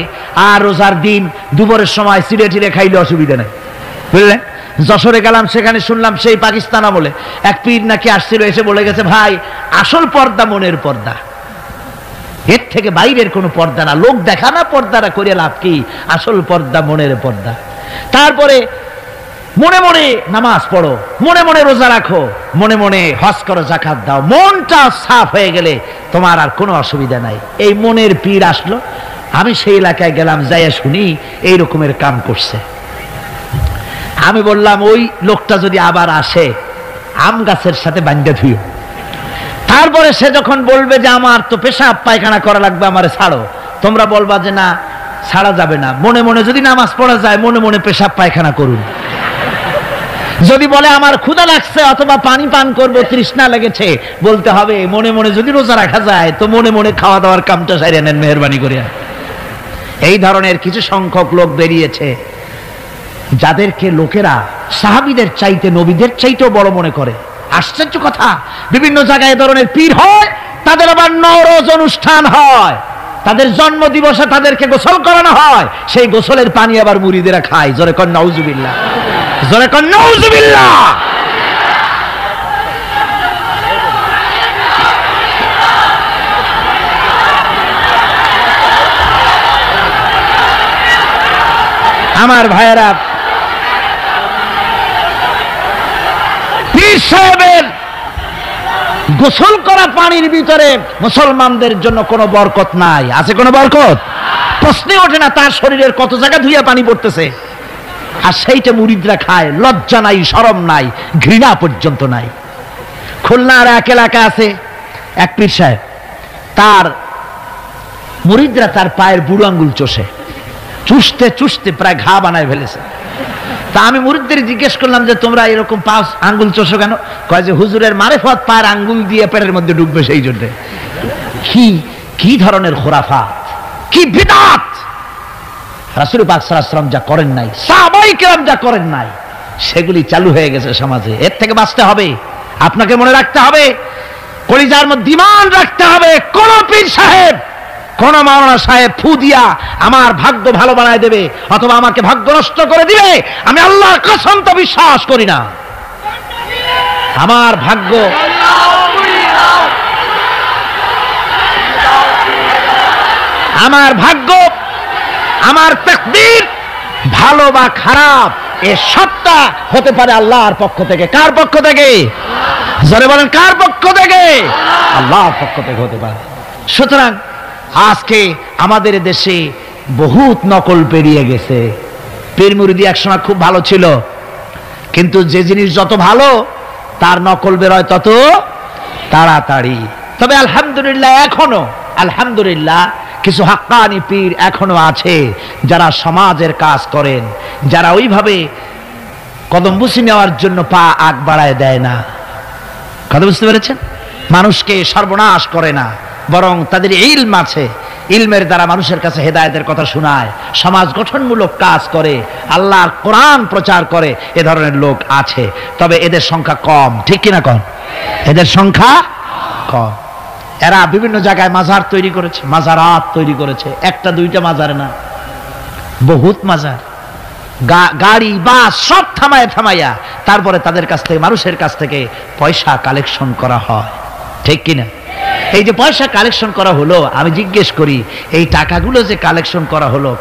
আর রোজার দিন দুপুরের সময় চিড়ে টিড়ে খাইলে অসুবিধা নেই, বুঝলেন? যশোরে গেলাম, সেখানে শুনলাম সেই পাকিস্তান আমলে এক পীর নাকি আসছিল, এসে বলে গেছে ভাই আসল পর্দা মনের পর্দা, এর থেকে বাইরের কোনো পর্দা না, লোক দেখা না পর্দাটা করে লাভ কি, আসল পর্দা মনের পর্দা। তারপরে মনে মনে নামাজ পড়ো, মনে মনে রোজা রাখো, মনে মনে হজ করো, যাকাত দাও, মনটা সাফ হয়ে গেলে তোমার আর কোনো অসুবিধা নাই। এই মনের পীর আসলো, আমি সেই এলাকায় গেলাম, যাইয়া শুনি এই রকমের কাম করছে। আমি বললাম ওই লোকটা যদি আবার আসে আম গাছের সাথে বান্ধা ধুইও। তারপরে সে যখন বলবে যে আমার তো পেশাব পায়খানা করা লাগবে, আমারে ছাড়ো, তোমরা বলবা যে না ছাড়া যাবে না। মনে মনে যদি নামাজ পড়া যায়, মনে মনে পেশাব পায়খানা করুন। যদি বলে আমার ক্ষুধা লাগছে অথবা পানি পান করব, তৃষ্ণা লেগেছে, বলতে হবে মনে মনে যদি রোজা রাখা যায় তো মনে মনে খাওয়া দাওয়ার কামটা সারিয়ে নেন মেহেরবানি করে। এই ধরনের কিছু সংখ্যক লোক বেরিয়েছে যাদেরকে লোকেরা সাহাবীদের চাইতে, নবীদের চাইতেও বড় মনে করে। আশ্চর্য কথা, বিভিন্ন জায়গায় ধরনের পীর হয়, তাদের আবার নওরোজ অনুষ্ঠান হয়, তাদের জন্ম দিবসে তাদেরকে গোসল করানো হয়, সেই গোসলের পানি আবার মুরিদেরা খায়। জোরে কর নাউজুবিল্লাহ, জোরে কর নাউজুবিল্লাহ। আমার ভাইয়েরা, পীর সাহেবের গোসল করা পানির ভিতরে মুসলমানদের জন্য কোনো বরকত নাই। আছে কোনো বরকত? প্রশ্নে ওঠে না। তার শরীরের কত জায়গা ধুইয়া পানি পড়তেছে, আর সেইটা মুরিদরা খায়। লজ্জা নাই, শরম নাই, ঘৃণা পর্যন্ত নাই। খুলনার এক এলাকা আছে এক পীর সাহেব, তার মুরিদরা তার পায়ের বুড়ো আঙ্গুল চষে, চুষতে চুষতে প্রায় ঘা বানায় ফেলেছে। তা আমি মুরিদদের জিজ্ঞেস করলাম যে তোমরা এরকম পা আঙ্গুল চষো কেন? কয় যে হুজুরের মারেফত পায়ের আঙ্গুল দিয়ে পেটের মধ্যে ঢুকবে সেই জন্য। কি কি ধরনের খোরাফাত, কি বিদআত! রাসূল পাক সাল্লাল্লাহু আলাইহি ওয়াসাল্লাম যা করেন নাই, সাহাবায়ে কেরাম যা করেন নাই, সেগুলি চালু হয়ে গেছে সমাজে। এর থেকে বাঁচতে হবে, আপনাকে মনে রাখতে হবে, কলিজার মধ্যে ঈমান রাখতে হবে, কোন পীর সাহেব, কোন মাওলানা সাহেব ফু দিয়া আমার ভাগ্য ভালো বানায় দেবে অথবা আমাকে ভাগ্য নষ্ট করে দিবে, আমি আল্লাহর কসম তো বিশ্বাস করি না। আমার ভাগ্য, আমার তাকদীর ভালো বা খারাপ এ সবটা হতে পারে আল্লাহর পক্ষ থেকে। কার পক্ষ থেকে? জোরে বলেন, কার পক্ষ থেকে? আল্লাহর পক্ষ থেকে হতে পারে। সুতরাং আজকে আমাদের দেশে বহুত নকল পেরিয়ে গেছে। পীর মুরিদি একসময় খুব ভালো ছিল, কিন্তু যে জিনিস যত ভালো তার নকল বেরোয় তত তাড়াতাড়ি। তবে আলহামদুলিল্লাহ, এখনো আলহামদুলিল্লাহ কিছু হাক্কানি পীর এখনো আছে যারা সমাজের কাজ করেন, যারা ওইভাবে কদম বুঝি নেওয়ার জন্য পা আগ বাড়ায় দেয় না। কথা বুঝতে পেরেছেন? মানুষকে সর্বনাশ করে না, বরং তাদের ইলম আছে, ইলমের দ্বারা মানুষের কাছে হেদায়েতের কথা শোনায়, সমাজ গঠনমূলক কাজ করে, আল্লাহর কোরআন প্রচার করে। এ ধরনের লোক আছে, তবে এদের সংখ্যা কম। ঠিক কিনা কম? এদের সংখ্যা কম। এরা বিভিন্ন জায়গায় মাজার তৈরি করেছে, মাজারাত তৈরি করেছে, একটা দুইটা মাজারে না, বহুত মাজার, গাড়ি বাস সব থামাইয়া তারপরে তাদের কাছ থেকে, মানুষের কাছ থেকে পয়সা কালেকশন করা হয়। ঠিক কিনা? এই যে পয়সা কালেকশন করা হলো, আমি জিজ্ঞেস করি, এই টাকাগুলো যে কালেকশন করা হলো,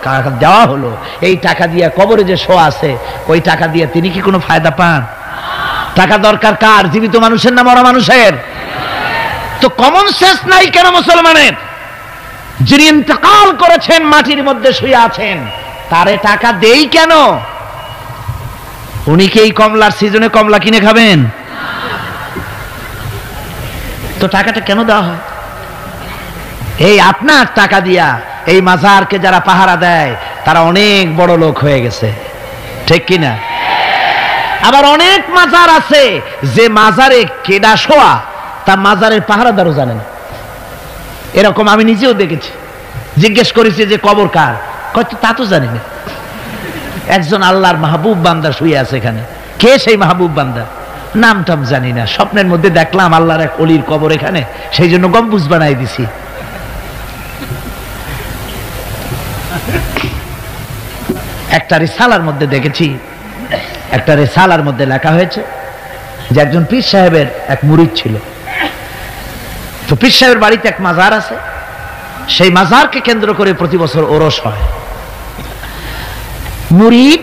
দেওয়া হলো, এই টাকা দিয়ে কবরে যে শোয়া আছে, ওই টাকা দিয়ে তিনি কি কোনো ফায়দা পান? টাকা দরকার কার? জীবিত মানুষের না মরা মানুষের? তো কমন সেন্স নাই কেন মুসলমানের? যিনি ইন্তেকাল করেছেন, মাটির মধ্যে শুয়ে আছেন, তারে টাকা দেই কেন? উনি কি এই কমলার সিজনে কমলা কিনে খাবেন? তো টাকাটা কেন দেওয়া হয়? এই আপনার টাকা দিয়া এই মাজারকে যারা পাহারা দেয় তারা অনেক বড় লোক হয়ে গেছে। ঠিক কিনা? আবার অনেক মাজার আছে যে মাজারে কেডা শোয়া তা মাজারের পাহারাদারও জানে না। এরকম আমি নিজেও দেখেছি। জিজ্ঞেস করেছি যে কবর কার, কত তা তো জানি না। একজন আল্লাহর মাহবুব বান্দা শুয়ে আছে এখানে। কে সেই মাহবুব বান্দা? নাম টাম জানি না, স্বপ্নের মধ্যে দেখলাম আল্লাহর এক অলির কবর এখানে, সেই জন্য গম্বুজ বানাই দিছি। একটা রিসালার মধ্যে দেখেছি, একটা রিসালার মধ্যে লেখা হয়েছে যে একজন পীর সাহেবের এক মুরিদ ছিল। তো পীর সাহেবের বাড়িতে এক মাজার আছে, সেই মাজারকে কেন্দ্র করে প্রতি বছর ওরস হয়। মুরিদ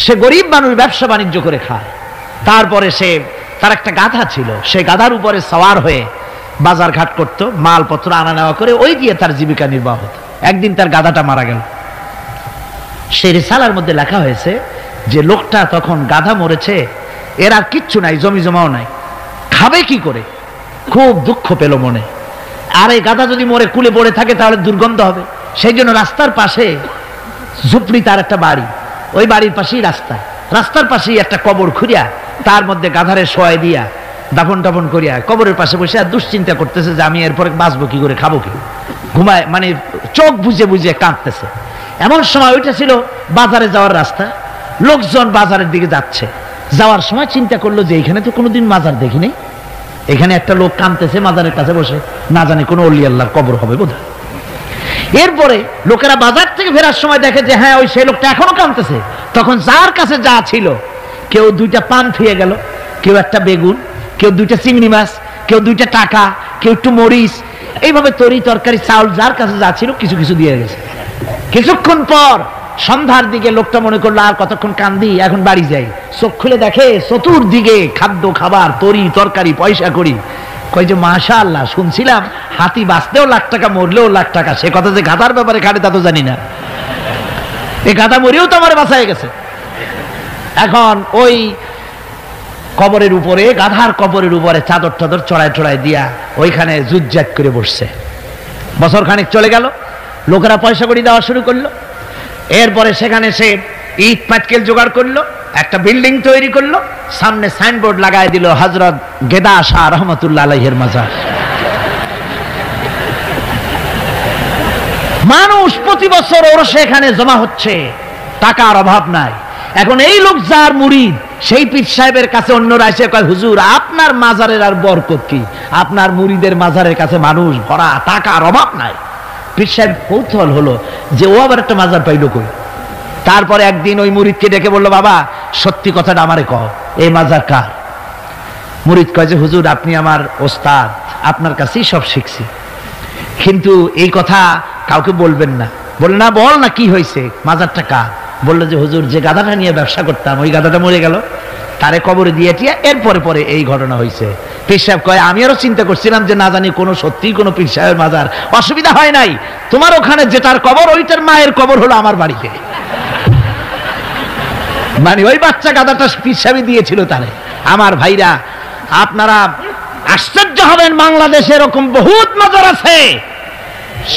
সে গরিব মানুষ, ব্যবসা বাণিজ্য করে খায়। তারপরে সে, তার একটা গাধা ছিল, সেই গাধার উপরে সওয়ার হয়ে বাজার ঘাট করতো, মালপত্র আনা নেওয়া করে, ওই দিয়ে তার জীবিকা নির্বাহ হতো। একদিন তার গাধাটা মারা গেল। সেই রিসালার মধ্যে লেখা হয়েছে যে লোকটা তখন গাধা মরেছে, এর আর কিচ্ছু নাই, জমি জমাও নাই, খাবে কি করে? খুব দুঃখ পেল মনে। আর এই গাধা যদি মরে কুলে পড়ে থাকে তাহলে দুর্গন্ধ হবে। সেই জন্য রাস্তার পাশে ঝুপড়ি, তার একটা বাড়ি, ওই বাড়ির পাশেই রাস্তা, রাস্তার পাশেই একটা কবর খুঁড়িয়া তার মধ্যে গাধারে শোয়াই দিয়া দাফন টাফন করিয়া কবরের পাশে বসে আর দুশ্চিন্তা করতেছে যে আমি এরপরে বাঁচবো কি করে, খাবো কি, ঘুমায়, মানে চোখ বুঝে বুঝে কাঁদতেছে। এমন সময় ওইটা ছিল বাজারে যাওয়ার রাস্তা, লোকজন বাজারের দিকে যাচ্ছে। যাওয়ার সময় চিন্তা করলো যে এখানে তো কোনোদিন মাজার দেখিনি, এখানে একটা লোক কাঁদতেছে মাজারের কাছে বসে, না জানে কোনো অলি আল্লাহর কবর হবে বোধহয়। এরপরে লোকেরা বাজার থেকে ফেরার সময় দেখে যে হ্যাঁ, ওই সেই লোকটা এখনো কাঁদতেছে। তখন যার কাছে যা ছিল, কেউ দুইটা পান ফিয়ে গেল, কেউ একটা বেগুন, কেউ দুইটা চিংড়ি মাছ, কেউ দুইটা টাকা, কেউ একটু মরিচ, এইভাবে তরি তরকারি চাউল যার কাছে যা ছিল কিছু কিছু দিয়ে গেছে। কিছুক্ষণ পর সন্ধ্যার দিকে লোকটা মনে করলো আর কতক্ষণ কান্দি, এখন বাড়ি যাই। চোখ খুলে দেখে চতুর্দিকে খাদ্য খাবার, তরি তরকারি, পয়সা করি। কই যে মাশাআল্লাহ, শুনছিলাম হাতি বাঁচতেও লাখ টাকা, মরলেও লাখ টাকা। সে কথা যে গাধার ব্যাপারে খাটে তা তো জানি না। এই গাধা মরেও তো আমার বাঁচায় গেছে। এখন ওই কবরের উপরে, গাধার কবরের উপরে চাদর টাদর চড়ায় চড়ায় দিয়া ওইখানে জুজ্জাত করে বসছে। বছর খানিক চলে গেল, লোকেরা পয়সা কড়ি দেওয়া শুরু করলো। এরপরে সেখানে সে ইট পাটকেল জোগাড় করলো, একটা বিল্ডিং তৈরি করলো, সামনে সাইনবোর্ড লাগাই দিল হযরত গেদা শাহ রহমতুল্লাহ আলাইহির মাজার। মানুষ প্রতি বছর ওর সেখানে জমা হচ্ছে, টাকার অভাব নাই। এখন এই লোক যার মুরিদ, সেই পীর সাহেবের কাছে অন্যরা এসে কয়, হুজুর আপনার মাজারের আর বরকত কি, আপনার মুরিদের মাজারের কাছে মানুষ ভরা, টাকার অভাব নাই। পীর সাহেব কৌতূহল হলো যে ও আবার একটা মাজার পাইলো কই। তারপরে একদিন ওই মুরিদকে ডেকে বললো, বাবা সত্যি কথাটা আমারে কও, এই মাজার কার? মুরিদ কয় যে হুজুর আপনি আমার ওস্তাদ, আপনার কাছেই সব শিখছি, কিন্তু এই কথা কাউকে বলবেন না। বললেন না, বল না কি হয়েছে, মাজারটা কার? বললো যে হুজুর যে গাধাটা নিয়ে ব্যবসা করতাম ওই গাধাটা মরে গেল, তারে কবরে দিয়ে টিয়া এরপরে পরে এই ঘটনা হয়েছে। পীর সাহেব কয় আমি আরো চিন্তা করছিলাম যে না জানি কোনো সত্যি কোনো পীর সাহেবের মাজার, অসুবিধা হয় নাই, তোমার ওখানে যেটার কবর ওইটার মায়ের কবর হলো আমার বাড়িতে। মানে ওই বাচ্চা গাধাটা পীর সাহেব দিয়েছিল তারে। আমার ভাইরা আপনারা আশ্চর্য হবেন, বাংলাদেশে এরকম বহুত মাজার আছে,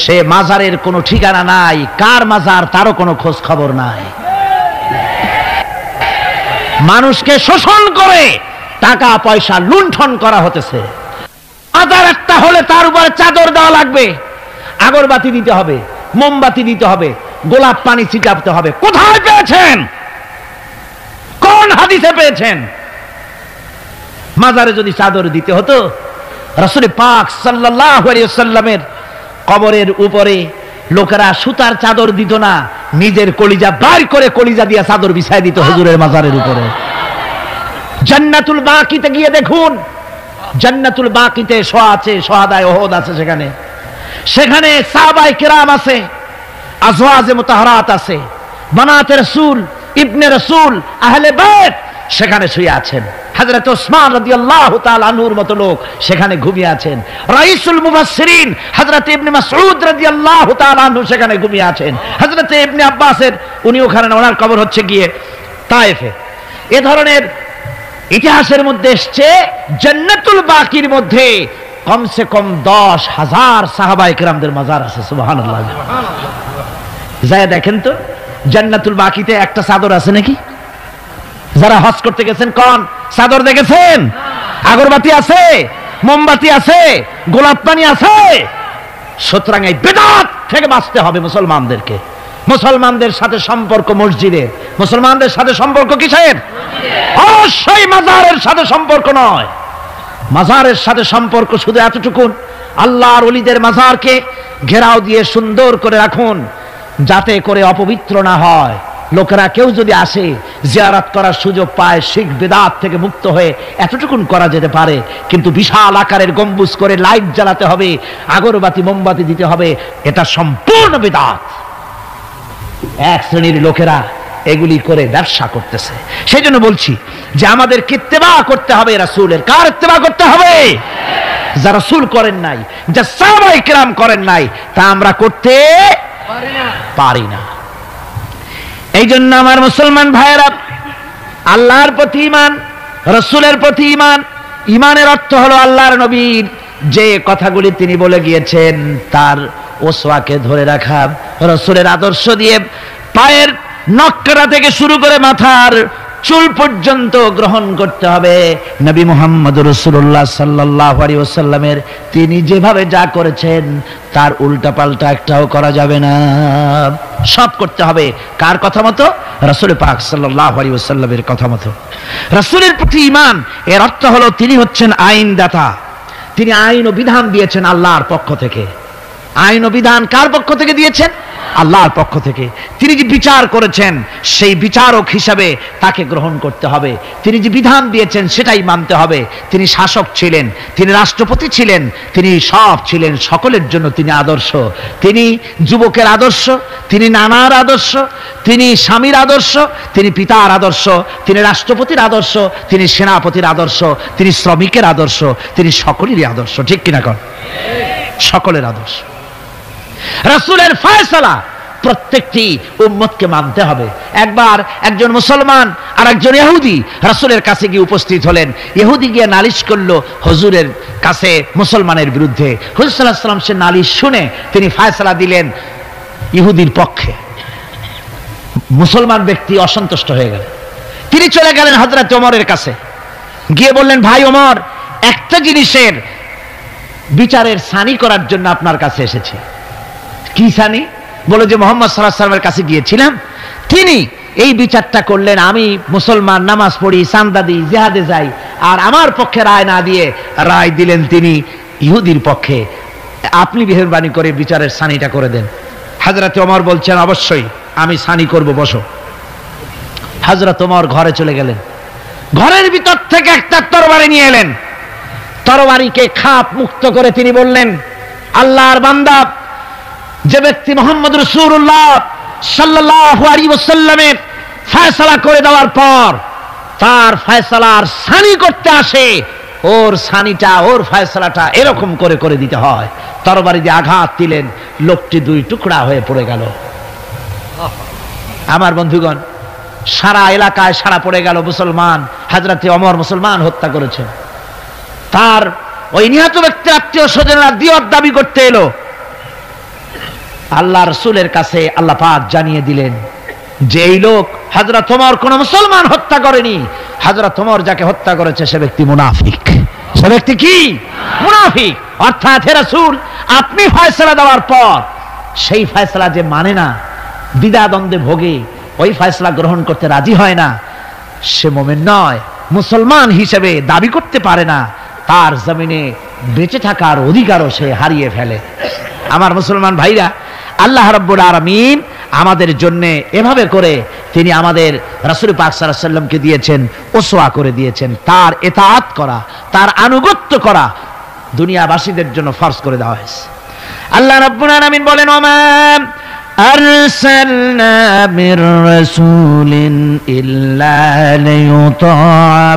সে মাজারের কোনো ঠিকানা নাই, কার মাজার তারও কোনো খোঁজ খবর নাই। মানুষকে শোষণ করে টাকা পয়সা লুণ্ঠন করা হতেছে। মাজার একটা হলে তার উপরে চাদর দেওয়া লাগবে, আগরবাতি দিতে হবে, মোমবাতি দিতে হবে, গোলাপ পানি ছিটাতে হবে। কোথায় পেয়েছেন? কোন হাদিসে পেয়েছেন? মাজারে যদি চাদর দিতে হতো, রাসূল পাক সাল্লাল্লাহু আলাইহি ওয়াসাল্লামের কবরের উপরে লোকেরা সুতার চাদর দিত না, নিজের কলিজা বাইর করে কলিজা দিয়ে চাদর বিছায় দিত হুজুরের মাজারের উপরে। জান্নাতুল বাকিতে গিয়ে দেখুন, জান্নাতুল বাকিতে আছে শহাদায়ে উহুদ আছে, সেখানে সাহাবায়ে কেরাম আছে, আজওয়াজে মুতাহহারাত আছে, বানাতে রাসূল, ইবনে রাসূল, আহলে বাইত সেখানে শুয়ে আছেন। হযরত ওসমান রাদিয়াল্লাহু তাআলা আনহুর মতো লোক সেখানে ঘুমিয়ে আছেন। রাইসুল মুফাসসিরিন হযরত ইবনে মাসউদ রাদিয়াল্লাহু তাআলা আনহু সেখানে ঘুমিয়ে আছেন। হযরত ইবনে আব্বাসের উনি ওখানে, ওনার কবর হচ্ছে গিয়ে তায়েফে। এ ধরনের ইতিহাসের মধ্যে এসছে জান্নাতুল বাকির মধ্যে কমসে কম 10,000 সাহাবায়ে কেরামদের মাজার আছে। সুবহানাল্লাহ। যায় দেখেন তো জান্নাতুল বাকিতে একটা চাদর আছে নাকি? যারা হজ করতে গেছেন কোন চাদর দেখেছেন? আগরবাতি আছে, মোমবাতি আছে, গোলাপ পানি আছে। সুতরাং এই বিদআত থেকে বাঁচতে হবে মুসলমানদেরকে। মুসলমানদের সাথে সম্পর্ক মসজিদের, মুসলমানদের সাথে সম্পর্ক কিসের? অবশ্যই মাজারের সাথে সম্পর্ক নয়। মাজারের সাথে সম্পর্ক শুধু এতটুকু, আল্লাহর ওলিদের মাজারকে ঘেরাও দিয়ে সুন্দর করে রাখুন, যাতে করে অপবিত্র না হয়। লোকেরা কেউ যদি আসে জিয়ারত করার সুযোগ পায়, শিরক বিদআত থেকে মুক্ত হয়ে এতটুকুন করা যেতে পারে। কিন্তু বিশাল আকারের গম্বুজ করে লাইট জ্বালাতে হবে, আগরবাতি মোমবাতি দিতে হবে, এটা সম্পূর্ণ বিদআত। এক শ্রেণীর লোকেরা এগুলি করে ব্যবসা করতেছে। সেই জন্য বলছি যে আমাদের ইত্তেবা করতে হবে রাসূলের। কার ইত্তেবা করতে হবে? যারা রাসূল করেন নাই, যা সাহাবায়ে কেরাম করেন নাই, তা আমরা করতে পারি না। এই জন্য আমার মুসলমান ভাইয়েরা, আল্লাহর প্রতি ঈমান, রাসূলের প্রতি ঈমান, ঈমানের অর্থ হলো আল্লাহর নবীর যে কথাগুলি তিনি বলে গিয়েছেন তার ওসওয়াকে ধরে রাখা, রাসূলের আদর্শ দিয়ে পায়ের নখকাটা থেকে শুরু করে মাথার চুল পর্যন্ত গ্রহণ করতে হবে। নবী মুহাম্মদ রাসূলুল্লাহ সাল্লাল্লাহু আলাইহি ওয়াসাল্লামের তিনি যেভাবে যা করেছেন তার উল্টা পাল্টা একটাও করা যাবে না, সব করতে হবে কার কথা মতো? রাসূল পাক সাল্লাল্লাহু আলাইহি ওয়াসাল্লামের কথা মতো। রাসূলের প্রতি ঈমান এর অর্থ হলো তিনি হচ্ছেন আইনদাতা, তিনি আইন ও বিধান দিয়েছেন আল্লাহর পক্ষ থেকে। আইন ও বিধান কার পক্ষ থেকে দিয়েছেন? আল্লাহর পক্ষ থেকে। তিনি যে বিচার করেছেন সেই বিচারক হিসাবে তাকে গ্রহণ করতে হবে। তিনি যে বিধান দিয়েছেন সেটাই মানতে হবে। তিনি শাসক ছিলেন, তিনি রাষ্ট্রপতি ছিলেন, তিনি সব ছিলেন, সকলের জন্য তিনি আদর্শ। তিনি যুবকের আদর্শ, তিনি নানার আদর্শ, তিনি স্বামীর আদর্শ, তিনি পিতার আদর্শ, তিনি রাষ্ট্রপতির আদর্শ, তিনি সেনাপতির আদর্শ, তিনি শ্রমিকের আদর্শ, তিনি সকলেরই আদর্শ। ঠিক কিনা কন? সকলের আদর্শ। রাসূলের ফয়সালা প্রত্যেকটি উম্মতকে মানতে হবে। একবার একজন মুসলমান আর একজন ইহুদি রাসূলের কাছে গিয়ে উপস্থিত হলেন। ইহুদি গিয়ে নালিশ করলো হুজুরের কাছে মুসলমানের বিরুদ্ধে। হুজুর সাল্লাল্লাহু আলাইহি ওয়াসাল্লাম সে নালিশ শুনে তিনি ফয়সালা দিলেন ইহুদির পক্ষে। মুসলমান ব্যক্তি অসন্তুষ্ট হয়ে গেল। তিনি চলে গেলেন হযরত ওমরের কাছে, গিয়ে বললেন, ভাই ওমর, একটা জিনিসের বিচারের সানি করার জন্য আপনার কাছে এসেছি। কি সানি? বলে যে মুহাম্মদ সাল্লাল্লাহু আলাইহি ওয়াসাল্লামের কাছে গিয়েছিলাম, তিনি এই বিচারটা করলেন, আমি মুসলমান, নামাজ পড়ি, চাঁদা দিই, জিহাদে যাই, আর আমার পক্ষে রায় না দিয়ে রায় দিলেন তিনি ইহুদির পক্ষে। আপনি মেহেরবানি করে বিচারের সানিটা করে দেন। হযরত ওমর বলছেন, অবশ্যই আমি সানি করব, বসো। হযরত ওমর ঘরে চলে গেলেন, ঘরের ভিতর থেকে একটা তরবারি নিয়ে এলেন। তরবারিকে খাপ মুক্ত করে তিনি বললেন, আল্লাহর বান্দা, যে ব্যক্তি মুহাম্মদ রাসূলুল্লাহ সাল্লাল্লাহু আলাইহি ওয়াসাল্লামের ফয়সালা করে দেওয়ার পর তার ফয়সালার সানি করতে আসে, ওর সানিটা, ওর ফয়সালাটা এরকম করে করে দিতে হয়। তরবারি দিয়ে আঘাত দিলেন, লোকটি দুই টুকরা হয়ে পড়ে গেল। আমার বন্ধুগণ, সারা এলাকায় সারা পড়ে গেল, মুসলমান, হযরত ওমর মুসলমান হত্যা করেছেন। তার ওই নিহত ব্যক্তির আত্মীয় স্বজনরা দিয়ত দাবি করতে এলো। আল্লাহ রাসূলের কাছে আল্লাহ পাক জানিয়ে দিলেন যে এই লোক হযরত ওমর কোন মুসলমান হত্যা করেনি, হযরত ওমর যাকে হত্যা করেছে সে ব্যক্তি মুনাফিক। সে ব্যক্তি কি? মুনাফিক। অর্থাৎ হে রাসূল, আপনি ফয়সালা দেওয়ার পর সেই ফয়সালা যে মানে না, দ্বিধাদ্বন্দ্বে ভোগে, ওই ফয়সালা গ্রহণ করতে রাজি হয় না, সে মুমিন নয়, মুসলমান হিসেবে দাবি করতে পারে না, তার জমিনে বেঁচে থাকার অধিকারও সে হারিয়ে ফেলে। আমার মুসলমান ভাইরা, আল্লাহ রাব্বুল আলামিন আমাদের জন্য এভাবে করে তিনি আমাদের রাসূল পাক সাল্লাল্লাহু আলাইহি ওয়াসাল্লামকে দিয়েছেন, ওসওয়া করে দিয়েছেন। তার ইতাআত করা, তার আনুগত্য করা দুনিয়াবাসীদের জন্য ফরজ করে দেওয়া হয়েছে। আল্লাহ রাব্বুল আলামিন বলেন, ওমা আরসালনা মির রাসূলিন ইল্লা লিইউতা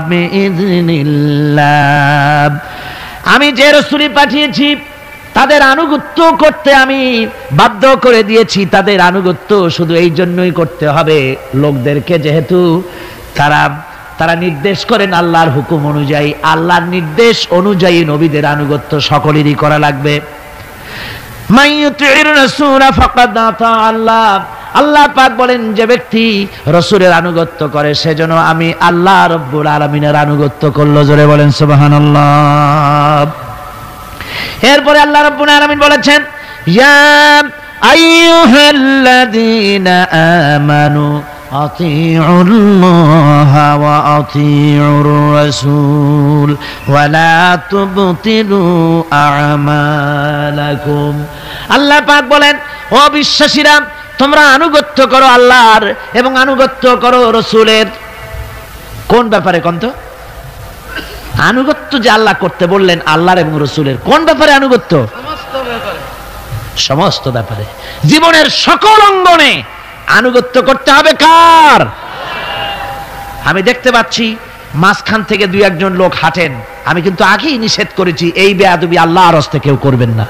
বিইذনিল্লাহ। আমি যে রাসূল পাঠিয়েছি তাদের আনুগত্য করতে আমি বাধ্য করে দিয়েছি। তাদের আনুগত্য শুধু এই জন্যই করতে হবে লোকদেরকে, যেহেতু তারা নির্দেশ করেন আল্লাহর হুকুম অনুযায়ী, আল্লাহর নির্দেশ অনুযায়ী নবীদের আনুগত্য সকলেরই করা লাগবে। মাইয়ুতির রাসূল ফাকাদ আতা আল্লাহ। আল্লাহ পাক বলেন, যে ব্যক্তি রাসূলের আনুগত্য করে সেজন্য আমি আল্লাহ রাব্বুল আলামিনের আনুগত্য করলো। জোরে বলেন সুবহানাল্লাহ। এরপরে আল্লাহ রাব্বুল আলামিন বলেছেন, ইয়া আইয়ুহাল্লাযীনা আমানু আতিউল্লাহা ওয়া আতিউর রাসূল ওয়া লা তুবতিলু আমালাকুম। আল্লাহ পাক বলেন, ও বিশ্বাসীরা, তোমরা আনুগত্য করো আল্লাহর এবং আনুগত্য করো রাসূলের। কোন ব্যাপারে কোন তো? আনুগত্য যে আল্লাহ করতে বললেন আল্লাহর এবং রাসূলের, কোন ব্যাপারে আনুগত্য? সমস্ত ব্যাপারে, জীবনের সকল অঙ্গনে আনুগত্য করতে হবে। কার? আমি দেখতে পাচ্ছি মাঝখান থেকে দুই একজন লোক হাঁটেন, আমি কিন্তু আগেই নিষেধ করেছি এই বেয়াদবি আল্লাহর হস্তে কেউ করবেন না।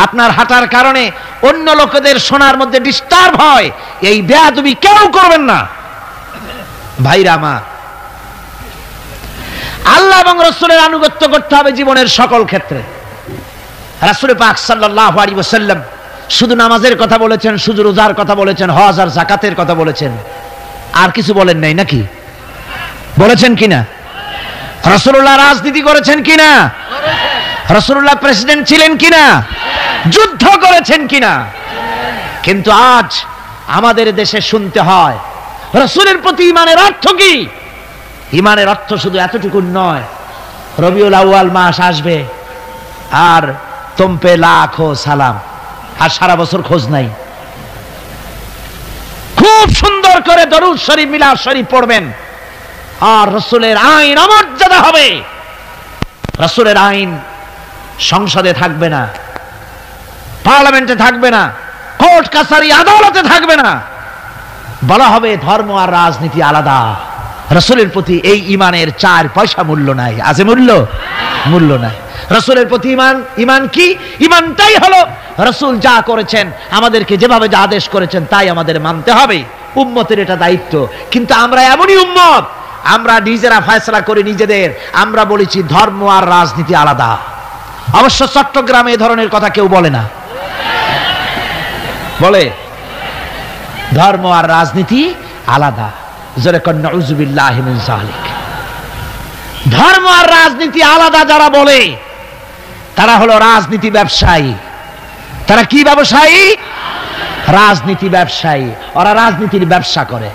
আপনার হাঁটার কারণে অন্য লোকেদের শোনার মধ্যে ডিস্টার্ব হয়, এই বেয়াদবি কেউ করবেন না। ভাইরা আমার, আল্লাহ এবং রাসূলের আনুগত্য করতে হবে জীবনের সকল ক্ষেত্রে। রাসূল পাক সাল্লাল্লাহু আলাইহি ওয়াসাল্লাম শুধু নামাজের কথা বলেছেন, শুধু রোজার কথা বলেছেন, হজ আর যাকাতের কথা বলেছেন, আর কিছু বলেন নাই নাকি? বলেছেন কিনা? রাসূলুল্লাহ রাজনীতি করেছেন কিনা? রাসূলুল্লাহ প্রেসিডেন্ট ছিলেন কিনা? যুদ্ধ করেছেন কিনা? কিন্তু আজ আমাদের দেশে শুনতে হয় রাসূলের প্রতি ঈমানের অর্থ কি? ঈমানের অর্থ শুধু এতটুকু নয়, রবিউল আউয়াল মাস আসবে আর তোমপে লাখো সালাম, আর সারা বছর খোঁজ নাই। খুব সুন্দর করে দরুদ শরীফ, মিলাদ শরীফ পড়বেন, আর রাসূলের আইন অমর্যাদা হবে। রাসূলের আইন সংসদে থাকবে না, পার্লামেন্টে থাকবে না, কোর্ট কাছারি আদালতে থাকবে না। বলা হবে ধর্ম আর রাজনীতি আলাদা। রাসূলের প্রতি এই ঈমানের 4 পয়সা মূল্য নাই। আছে মূল্য? মূল্য নাই। রাসূলের প্রতি ঈমান কি? ঈমানটাই হলো রাসূল যা করেছেন, আমাদেরকে যেভাবে যা আদেশ করেছেন তাই আমাদের মানতে হবে। উম্মতের এটা দায়িত্ব। কিন্তু আমরা এমনই উম্মত, আমরা নিজেরা ফয়সালা করি নিজেদের। আমরা বলেছি ধর্ম আর রাজনীতি আলাদা। অবশ্য চট্টগ্রামে এই ধরনের কথা কেউ বলে না, বলে ধর্ম আর রাজনীতি আলাদা। জোরে কন নাউযুবিল্লাহি মিন যালিক। ধর্ম আর রাজনীতি আলাদা যারা বলে তারা হলো রাজনীতি ব্যবসায়ী। তারা কি ব্যবসায়ী? রাজনীতি ব্যবসায়ী, ওরা রাজনীতির ব্যবসা করে।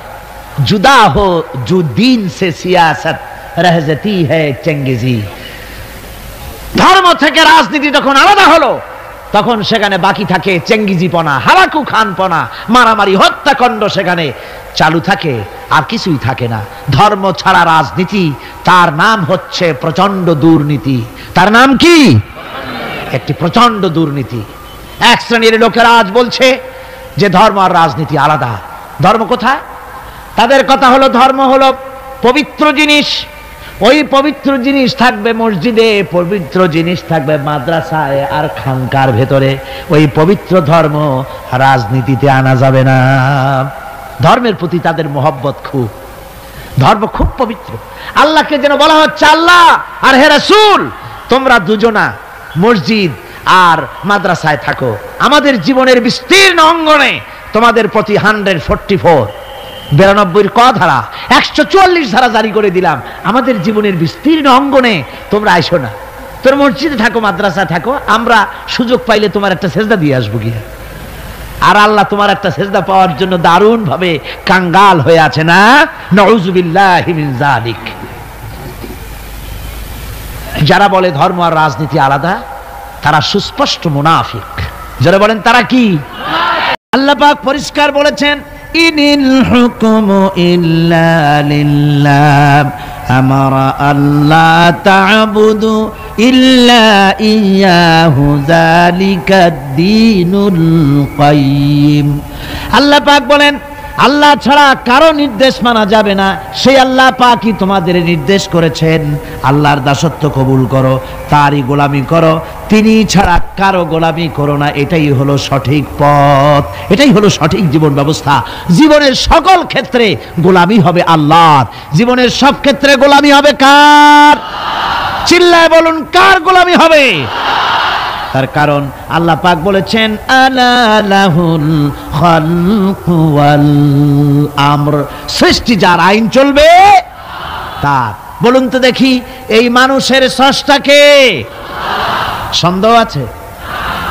জুদা হো জু দিন সে সিয়াসত রহ জাতি হ্যায় চেঙ্গিজি। ধর্ম থেকে রাজনীতি যখন আলাদা হলো, তখন সেখানে বাকি থাকে চেঙ্গিজিপনা, হারাকু খানপনা, মারামারি, হত্যাকাণ্ড সেখানে চালু থাকে, আর কিছুই থাকে না। ধর্ম ছাড়া রাজনীতি, তার নাম হচ্ছে প্রচন্ড দুর্নীতি। তার নাম কি? একটি প্রচন্ড দুর্নীতি। এক শ্রেণীর লোকেরা আজ বলছে যে ধর্ম আর রাজনীতি আলাদা। ধর্ম কোথায়? তাদের কথা হলো ধর্ম হলো পবিত্র জিনিস, ওই পবিত্র জিনিস থাকবে মসজিদে, পবিত্র জিনিস থাকবে মাদ্রাসায় আর খানকার ভেতরে। ওই পবিত্র ধর্ম রাজনীতিতে আনা যাবে না। ধর্মের প্রতি তাদের মহব্বত খুব, ধর্ম খুব পবিত্র। আল্লাহকে যেন বলা হচ্ছে, আল্লাহ আর হে রাসূল, তোমরা দুজনা মসজিদ আর মাদ্রাসায় থাকো, আমাদের জীবনের বিস্তীর্ণ অঙ্গনে তোমাদের প্রতি 144 92 ক ধারা 144 ধারা জারি করে দিলাম। আমাদের জীবনের বিস্তীর্ণ অঙ্গনে তোমরা আইসো না, তোর মসজিদে থাকো, মাদ্রাসায় থাকো, আমরা সুযোগ পাইলে তোমার একটা সেজদা দিয়ে আসবো গিয়া। আর আল্লাহ তোমার একটা সেজদা পাওয়ার জন্য দারুণ ভাবে কাঙ্গাল হয়ে আছে না? নাউযুবিল্লাহি মিন যালিক। যারা বলে ধর্ম আর রাজনীতি আলাদা, তারা সুস্পষ্ট মুনাফিক। যারা বলেন তারা কি? আল্লাহ পাক পরিষ্কার বলেছেন, ইনিল হুকুমু ইল্লা লিল্লাহ আমারা আল্লাহ তা'বুদু ইল্লা ইয়্যাহু যালিকাদ দীনুল কাইয়্যিম। আল্লাহ পাক বলেন, আল্লাহ ছাড়া কারো নির্দেশ মানা যাবে না। সেই আল্লাহ পাকই তোমাদের নির্দেশ করেছেন, আল্লাহর দাসত্ব কবুল করো, তারই গোলামি করো, তিনি ছাড়া কারো গোলামি করো না। এটাই হলো সঠিক পথ, এটাই হলো সঠিক জীবন ব্যবস্থা। জীবনের সকল ক্ষেত্রে গোলামি হবে আল্লাহর, জীবনের সব ক্ষেত্রে গোলামি হবে কার? চিল্লায় বলুন, কার গোলামি হবে? তার কারণ আল্লাহ পাক বলেছেন, আলা লাহুল খালকু ওয়াল আমর, সৃষ্টি যার, আইন চলবে তার। বলুন তো দেখি, এই মানুষের স্রষ্টাকে সন্দেহ আছে?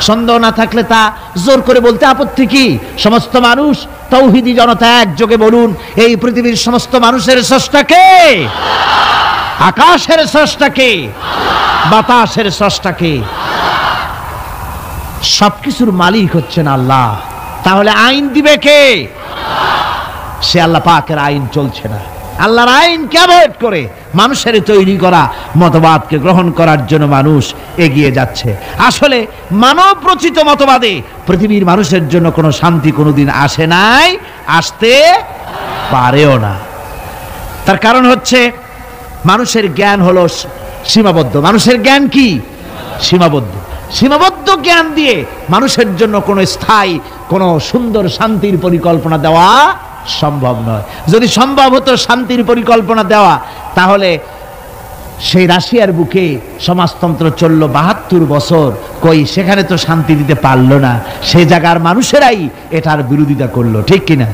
সন্দেহ না থাকলে তা জোর করে বলতে আপত্তি কি? সমস্ত মানুষ, তাওহীদি জনতা একযোগে বলুন, এই পৃথিবীর সমস্ত মানুষের স্রষ্টাকে? আকাশের স্রষ্টাকে? বাতাসের স্রষ্টাকে? সবকিছুর মালিক হচ্ছেন আল্লাহ। তাহলে আইন দিবে কে? সে আল্লাহ পাকের আইন চলছে না। আল্লাহর আইনকে অ্যাভয়েড করে মানুষের তৈরি করা মতবাদকে গ্রহণ করার জন্য মানুষ এগিয়ে যাচ্ছে। আসলে মানব রচিত মতবাদে পৃথিবীর মানুষের জন্য কোনো শান্তি কোনোদিন আসে নাই, আসতে পারেও না। তার কারণ হচ্ছে মানুষের জ্ঞান হলো সীমাবদ্ধ। মানুষের জ্ঞান কি? সীমাবদ্ধ। সীমাবদ্ধ জ্ঞান দিয়ে মানুষের জন্য কোনো স্থায়ী, কোনো সুন্দর শান্তির পরিকল্পনা দেওয়া সম্ভব নয়। যদি সম্ভব হতো শান্তির পরিকল্পনা দেওয়া, তাহলে সেই রাশিয়ার বুকে সমাজতন্ত্র চলল 72 বছর, কই সেখানে তো শান্তি দিতে পারলো না। সেই জায়গার মানুষেরাই এটার বিরোধিতা করলো, ঠিক কিনা?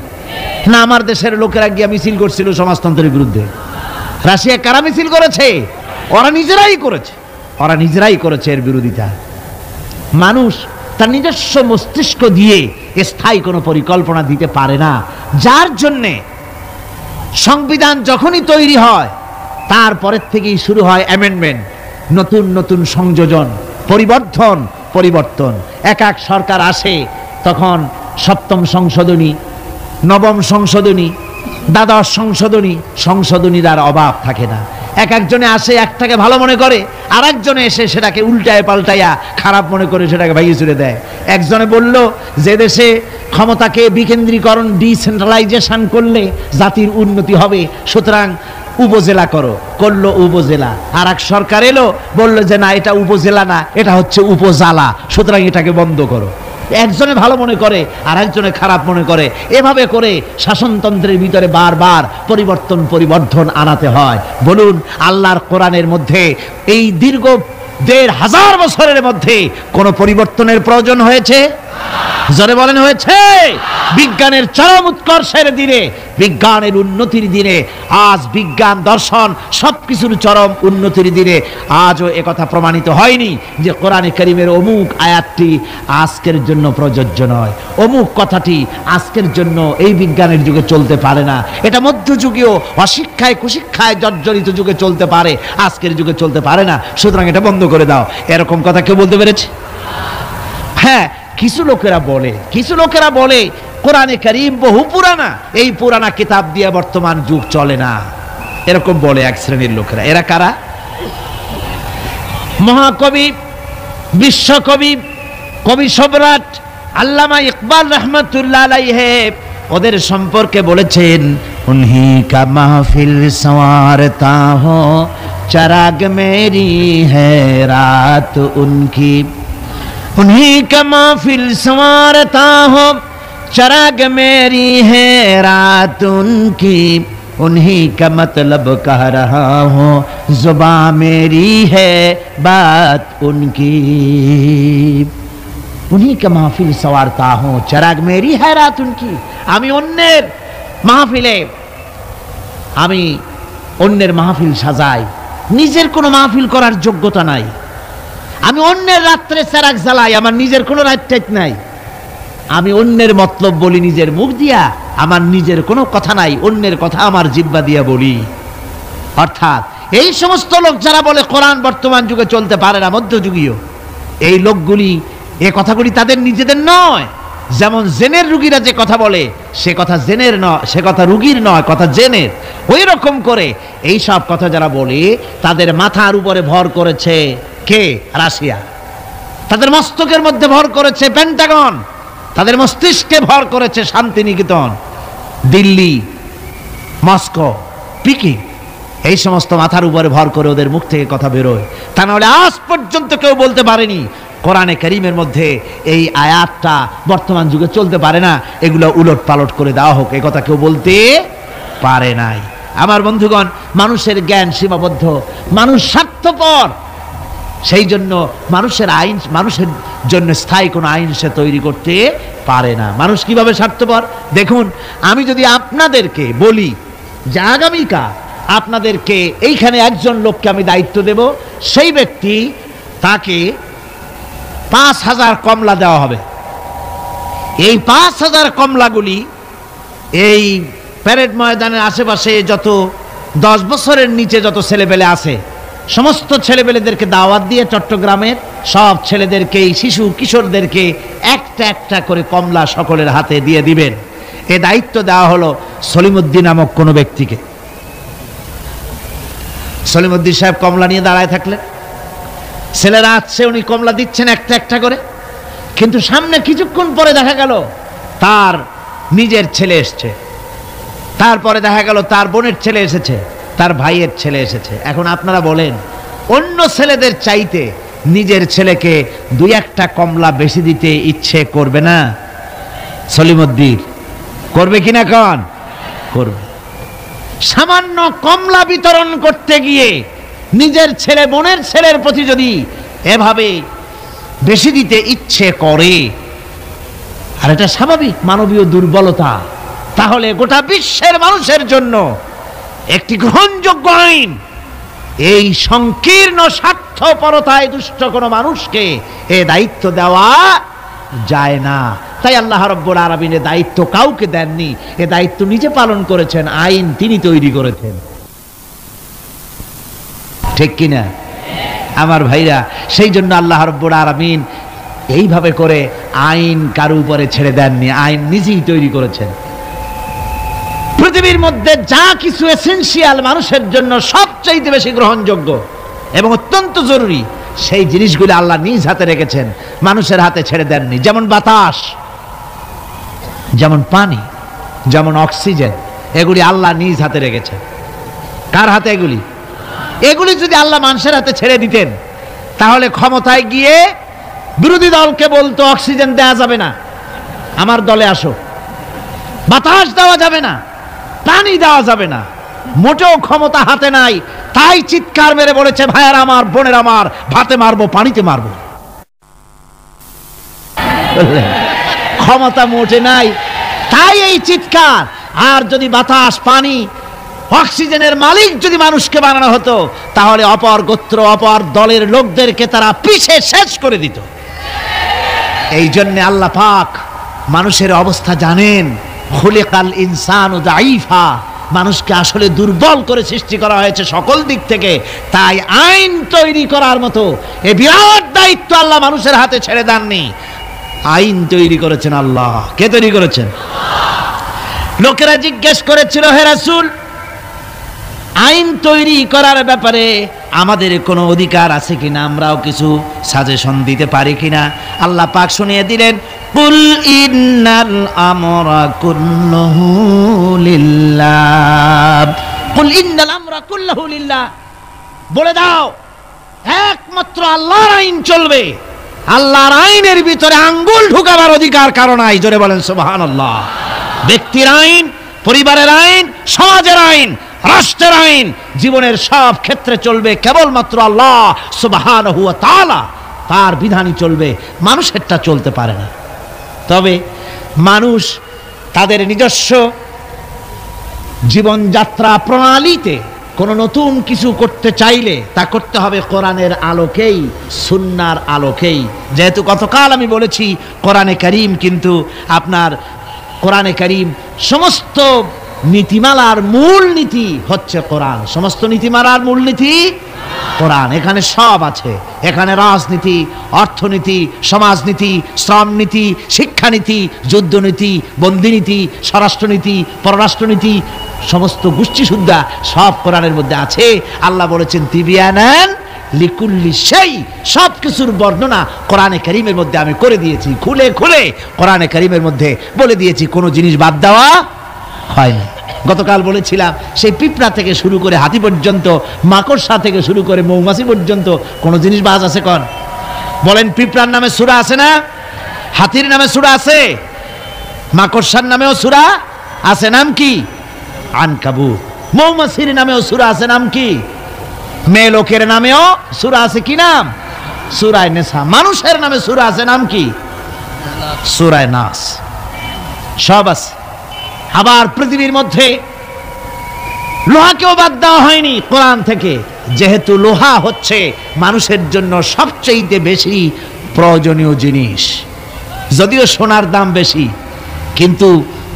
না, আমার দেশের লোকেরা গিয়া মিছিল করছিল সমাজতন্ত্রের বিরুদ্ধে। রাশিয়া কারা মিছিল করেছে? ওরা নিজেরাই করেছে, ওরা নিজেরাই করেছে এর বিরোধিতা। মানুষ তার নিজস্ব মস্তিষ্ক দিয়ে স্থায়ী কোনো পরিকল্পনা দিতে পারে না, যার জন্যে সংবিধান যখনই তৈরি হয় তারপরের থেকেই শুরু হয় অ্যামেন্ডমেন্ট, নতুন নতুন সংযোজন, পরিবর্তন। এক এক সরকার আসে, তখন সপ্তম সংশোধনী, নবম সংশোধনী, দ্বাদশ সংশোধনী, সংশোধনীর আর অভাব থাকে না। এক একজনে আসে, একটাকে ভালো মনে করে, আর একজনে এসে সেটাকে উল্টায় পাল্টাইয়া খারাপ মনে করে সেটাকে ভাইয়ে চুরে দেয়। একজনে বলল যে দেশে ক্ষমতাকে বিকেন্দ্রীকরণ, ডিসেন্ট্রালাইজেশন করলে জাতির উন্নতি হবে, সুতরাং উপজেলা করলো উপজেলা। আর এক সরকার এলো, বলল যে না, এটা উপজেলা না, এটা হচ্ছে উপজালা, সুতরাং এটাকে বন্ধ করো। একজনে ভালো মনে করে আর একজনে খারাপ মনে করে। এভাবে করে শাসনতন্ত্রের ভিতরে বারবার পরিবর্তন আনাতে হয়। বলুন, আল্লাহর কোরআনের মধ্যে এই দীর্ঘ 1500 বছরের মধ্যে কোন পরিবর্তনের প্রয়োজন হয়েছে? জোরে বলেন হয়েছে? বিজ্ঞানের চরম উৎকর্ষের দিনে, বিজ্ঞানের উন্নতির দিনে, আজ বিজ্ঞান দর্শন সবকিছুর চরম উন্নতির দিনে আজও একথা প্রমাণিত হয়নি যে কোরআনে কারীমের অমুক আয়াতটি আজকের জন্য প্রযোজ্য নয়, অমুক কথাটি আজকের জন্য এই বিজ্ঞানের যুগে চলতে পারে না, এটা মধ্যযুগীয় অশিক্ষায় কুশিক্ষায় জর্জরিত যুগে চলতে পারে, আজকের যুগে চলতে পারে না, সুতরাং এটা বন্ধ করে দাও। এরকম কথা কেউ বলতে পেরেছে? হ্যাঁ, কিছু লোকেরা বলে কোরআনে কারীম বহু পুরানা, এই পুরানা কিতাব দিয়ে বর্তমান যুগ চলে না, এরকম বলে এক শ্রেণীর লোকেরা। এরা কারা? মহাকবি, বিশ্বকবি, কবি সম্রাট আল্লামা ইকবাল রহমতুল্লাহ আলাইহি ওদের সম্পর্কে বলেছেন, উনহি কা মাহফিল সওয়ারতা হো চরাগ মেরি হ্যায় রাত উনকি, उन्हीं का महफिल संवारता हो चराग मेरी है रात उनकी, उन्हीं का मतलब कह रहा हो जुबां मेरी है बात उनकी, उन्हीं का महफिल संवारता हो चराग मेरी है रात उनकी। আমি অন্যের মাহফিল সাজাই, নিজের কোনো মাহফিল করার যোগ্যতা নাই। আমি অন্যের রাত্রে চেরাগ জ্বালাই, আমার নিজের কোনো রাত নাই। আমি অন্যের মতলব বলি নিজের মুখ দিয়া, আমার নিজের কোনো কথা নাই, অন্যের কথা আমার জিহ্বা দিয়া বলি। অর্থাৎ এই সমস্ত লোক যারা বলে কোরআন বর্তমান যুগে চলতে পারে না, মধ্যযুগীয়, এই লোকগুলি, এই কথাগুলি তাদের নিজেদের নয়। যেমন জেনের রুগীরা যে কথা বলে সে কথা জেনের নয়, সে কথা রুগীর নয়, কথা জেনের। ওই রকম করে এই সব কথা যারা বলে তাদের মাথার উপরে ভর করেছে কে? রাশিয়া। তাদের মস্তকের মধ্যে ভর করেছে পেন্টাগন, তাদের মস্তিষ্কে ভর করেছে শান্তিনিকেতন, দিল্লি, মস্কো, পিকিং। এই সমস্ত মাথার উপরে ভর করে ওদের মুখ থেকে কথা বেরোয়। তা নাহলে আজ পর্যন্ত কেউ বলতে পারেনি কোরআনে কারীমের মধ্যে এই আয়াতটা বর্তমান যুগে চলতে পারে না, এগুলো উলট পালট করে দেওয়া হোক, এই কথা কেউ বলতে পারে নাই। আমার বন্ধুগণ, মানুষের জ্ঞান সীমাবদ্ধ, মানুষ স্বার্থপর, সেই জন্য মানুষের জন্য স্থায়ী কোনো আইন সে তৈরি করতে পারে না। মানুষ কিভাবে স্বার্থপর দেখুন। আমি যদি আপনাদেরকে বলি যে আগামীকাল আপনাদেরকে এইখানে একজন লোককে আমি দায়িত্ব দেব, সেই ব্যক্তি, তাকে 5,000 কমলা দেওয়া হবে। এই 5,000 কমলাগুলি এই প্যারেড ময়দানের আশেপাশে যত 10 বছরের নিচে যত ছেলেপেলে আছে সমস্ত ছেলেপেলেদেরকে দাওয়াত দিয়ে চট্টগ্রামের সব ছেলেদেরকে, শিশু কিশোরদেরকে একটা একটা করে কমলা সকলের হাতে দিয়ে দিবেন। এ দায়িত্ব দেওয়া হলো সলিমউদ্দিন নামক কোনো ব্যক্তিকে। সলিমউদ্দিন সাহেব কমলা নিয়ে দাঁড়ায় থাকলেন, ছেলেরা আসছে, উনি কমলা দিচ্ছেন একটা একটা করে। কিন্তু সামনে কিছুক্ষণ পরে দেখা গেল তার নিজের ছেলে এসছে, তারপরে দেখা গেল তার বোনের ছেলে এসেছে, তার ভাইয়ের ছেলে এসেছে। এখন আপনারা বলেন, অন্য ছেলেদের চাইতে নিজের ছেলেকে 2-1টা কমলা বেশি দিতে ইচ্ছে করবে না? সলিমউদ্দিন করবে কিনা? কন করবে। সামান্য কমলা বিতরণ করতে গিয়ে নিজের ছেলে বোনের ছেলের প্রতি যদি এভাবে বেশি দিতে ইচ্ছে করে, আর এটা স্বাভাবিক মানবীয় দুর্বলতা, তাহলে গোটা বিশ্বের মানুষের জন্য একটি গ্রহণযোগ্য আইন এই সংকীর্ণ স্বার্থপরতায় দুষ্ট কোনো মানুষকে এ দায়িত্ব দেওয়া যায় না। তাই আল্লাহ রাব্বুল আলামিন এ দায়িত্ব কাউকে দেননি, এ দায়িত্ব নিজে পালন করেছেন, আইন তিনি তৈরি করেছেন। ঠিক কিনা আমার ভাইরা? সেই জন্য আল্লাহ রাব্বুল আলামিন এইভাবে করে আইন কারো উপরে ছেড়ে দেননি, আইন নিজেই তৈরি করেছেন। পৃথিবীর মধ্যে যা কিছু এসেনশিয়াল মানুষের জন্য সবচাইতে বেশি গ্রহণযোগ্য এবং অত্যন্ত জরুরি, সেই জিনিসগুলো আল্লাহ নিজ হাতে রেখেছেন, মানুষের হাতে ছেড়ে দেননি। যেমন বাতাস, যেমন পানি, যেমন অক্সিজেন, এগুলি আল্লাহ নিজ হাতে রেখেছেন। কার হাতে? এগুলি যদি আল্লাহ মানুষের হাতে ছেড়ে দিতেন, তাহলে ক্ষমতায় গিয়ে বিরোধী দলকে বলতো অক্সিজেন দেওয়া যাবে না, আমার দলে আসো। বাতাস দেওয়া যাবে না, পানি দেওয়া যাবে না, মোটেও ক্ষমতা হাতে নাই। তাই চিৎকার মেরে বলেছে, ভাইয়ের আমার, বোনের আমার, ভাতে মারবো, পানিতে মারবো। ক্ষমতা মোটে নাই, তাই এই চিৎকার। আর যদি বাতাস, পানি, অক্সিজেনের মালিক যদি মানুষকে বানানো হতো, তাহলে অপর গোত্র, অপর দলের লোকদেরকে তারা পিষে শেষ করে দিত। এই জন্য আল্লাহ পাক মানুষের অবস্থা জানেন। খুলিকাল ইনসানু দাঈফা, মানুষকে আসলে দুর্বল করে সৃষ্টি করা হয়েছে সকল দিক থেকে। তাই আইন তৈরি করার মতো এই বিরাট দায়িত্ব আল্লাহ মানুষের হাতে ছেড়ে দেননি। আইন তৈরি করেছেন আল্লাহ। কে তৈরি করেছেন? লোকেরা জিজ্ঞেস করেছিল, হে রাসূল, আইন তৈরি করার ব্যাপারে আমাদের কোনো অধিকার আছে কিনা, আমরাও কিছু সাজেশন দিতে পারি কিনা? আল্লাহ পাক শুনিয়ে দিলেন, কুল ইন্নাল আমরা কুল্লুহু লিল্লাহ। কুল ইন্নাল আমরা কুল্লুহু লিল্লাহ, বলে দাও একমাত্র আল্লাহর আইন চলবে। আল্লাহর আইনের ভিতরে আঙ্গুল ঢুকাবার অধিকার কারো নাই। জোরে বলেন সুবহানাল্লাহ। ব্যক্তির আইন, পরিবারের আইন, সমাজের আইন, রাষ্ট্রের আইন, জীবনের সব ক্ষেত্রে চলবে কেবলমাত্র আল্লাহ সুবহানাহু ওয়া তাআলা। তার বিধানই চলবে, মানুষেরটা চলতে পারে না। তবে মানুষ তাদের নিজস্ব জীবনযাত্রা প্রণালীতে কোনো নতুন কিছু করতে চাইলে তা করতে হবে কোরআনের আলোকেই, সুন্নাহর আলোকেই। যেহেতু গতকাল আমি বলেছি কোরআনে কারীম কিন্তু আপনার কোরআনে কারীম সমস্ত নীতিমালার মূল নীতি হচ্ছে কোরআন। সমস্ত নীতিমালার মূল নীতি কোরআন। এখানে সব আছে। এখানে রাজনীতি, অর্থনীতি, সমাজনীতি, শ্রমনীতি, শিক্ষানীতি, যুদ্ধনীতি, বন্দিনীতি, স্বরাষ্ট্রনীতি, পররাষ্ট্রনীতি, সমস্ত গোষ্ঠী সুদ্ধা সব কোরআনের মধ্যে আছে। আল্লাহ বলেছেন তিবিয়ানান লিকুল্লি শাই, সব কিছুর বর্ণনা কোরআনে কারীমের মধ্যে আমি করে দিয়েছি। খুলে খুলে কোরআনে কারীমের মধ্যে বলে দিয়েছি, কোনো জিনিস বাদ দেওয়া হয়নি। গতকাল বলেছিলাম সেই পিঁপড়া থেকে শুরু করে হাতি পর্যন্ত, মাকড়সা থেকে শুরু করে মৌমাছি পর্যন্ত কোন জিনিস বাজ আছে? কোন বলেন? পিঁপড়ার নামে সূরা আছে না? হাতির নামে সূরা আছে, মাকড়সার নামেও সূরা আছে, নাম কি? আনকাবুত। মৌমাছির নামেও সূরা আছে, নাম কি? মেয়ে লোকের নামেও সূরা আছে, কি নাম? সূরা নিসা। মানুষের নামে সূরা আছে, নাম কি? সূরা নাস। সব আছে। আবার পৃথিবীর মধ্যে লোহাকেও বাদ দেওয়া হয়নি কোরআন থেকে, যেহেতু লোহা হচ্ছে মানুষের জন্য সবচেয়ে বেশি প্রয়োজনীয় জিনিস। যদিও সোনার দাম বেশি, কিন্তু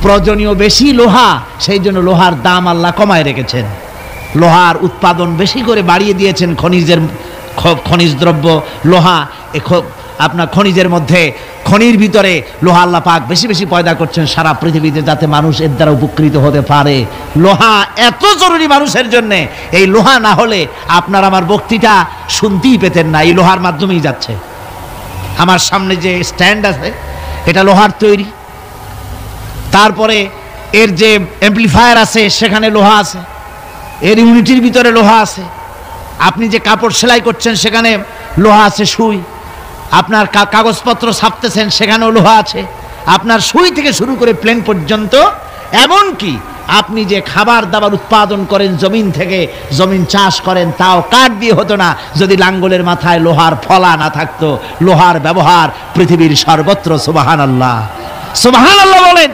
প্রয়োজনীয় বেশি লোহা, সেই জন্য লোহার দাম আল্লাহ কমায় রেখেছেন। লোহার উৎপাদন বেশি করে বাড়িয়ে দিয়েছেন। খনিজ দ্রব্য লোহা, আপনার খনিজের মধ্যে, খনির ভিতরে লোহা আল্লাহ পাক বেশি বেশি পয়দা করছেন সারা পৃথিবীতে, যাতে মানুষ এর দ্বারা উপকৃত হতে পারে। লোহা এত জরুরি মানুষের জন্য, এই লোহা না হলে আপনার আমার বক্তৃতা শুনতেই পেতেন না। এই লোহার মাধ্যমেই যাচ্ছে। আমার সামনে যে স্ট্যান্ড আছে এটা লোহার তৈরি। তারপরে এর যে অ্যাম্পলিফায়ার আছে সেখানে লোহা আছে, এর ইউনিটির ভিতরে লোহা আছে। আপনি যে কাপড় সেলাই করছেন সেখানে লোহা আছে, সুই। আপনার কাগজপত্র ছাপতেছেন সেখানেও লোহা আছে। আপনার সুই থেকে শুরু করে প্লেন পর্যন্ত, এমনকি আপনি যে খাবার দাবার উৎপাদন করেন জমিন থেকে, জমিন চাষ করেন, তাও কাঠ দিয়ে হতো না যদি লাঙ্গলের মাথায় লোহার ফলা না থাকতো। লোহার ব্যবহার পৃথিবীর সর্বত্র। সুবহানাল্লাহ, সুবহানাল্লাহ বলেন।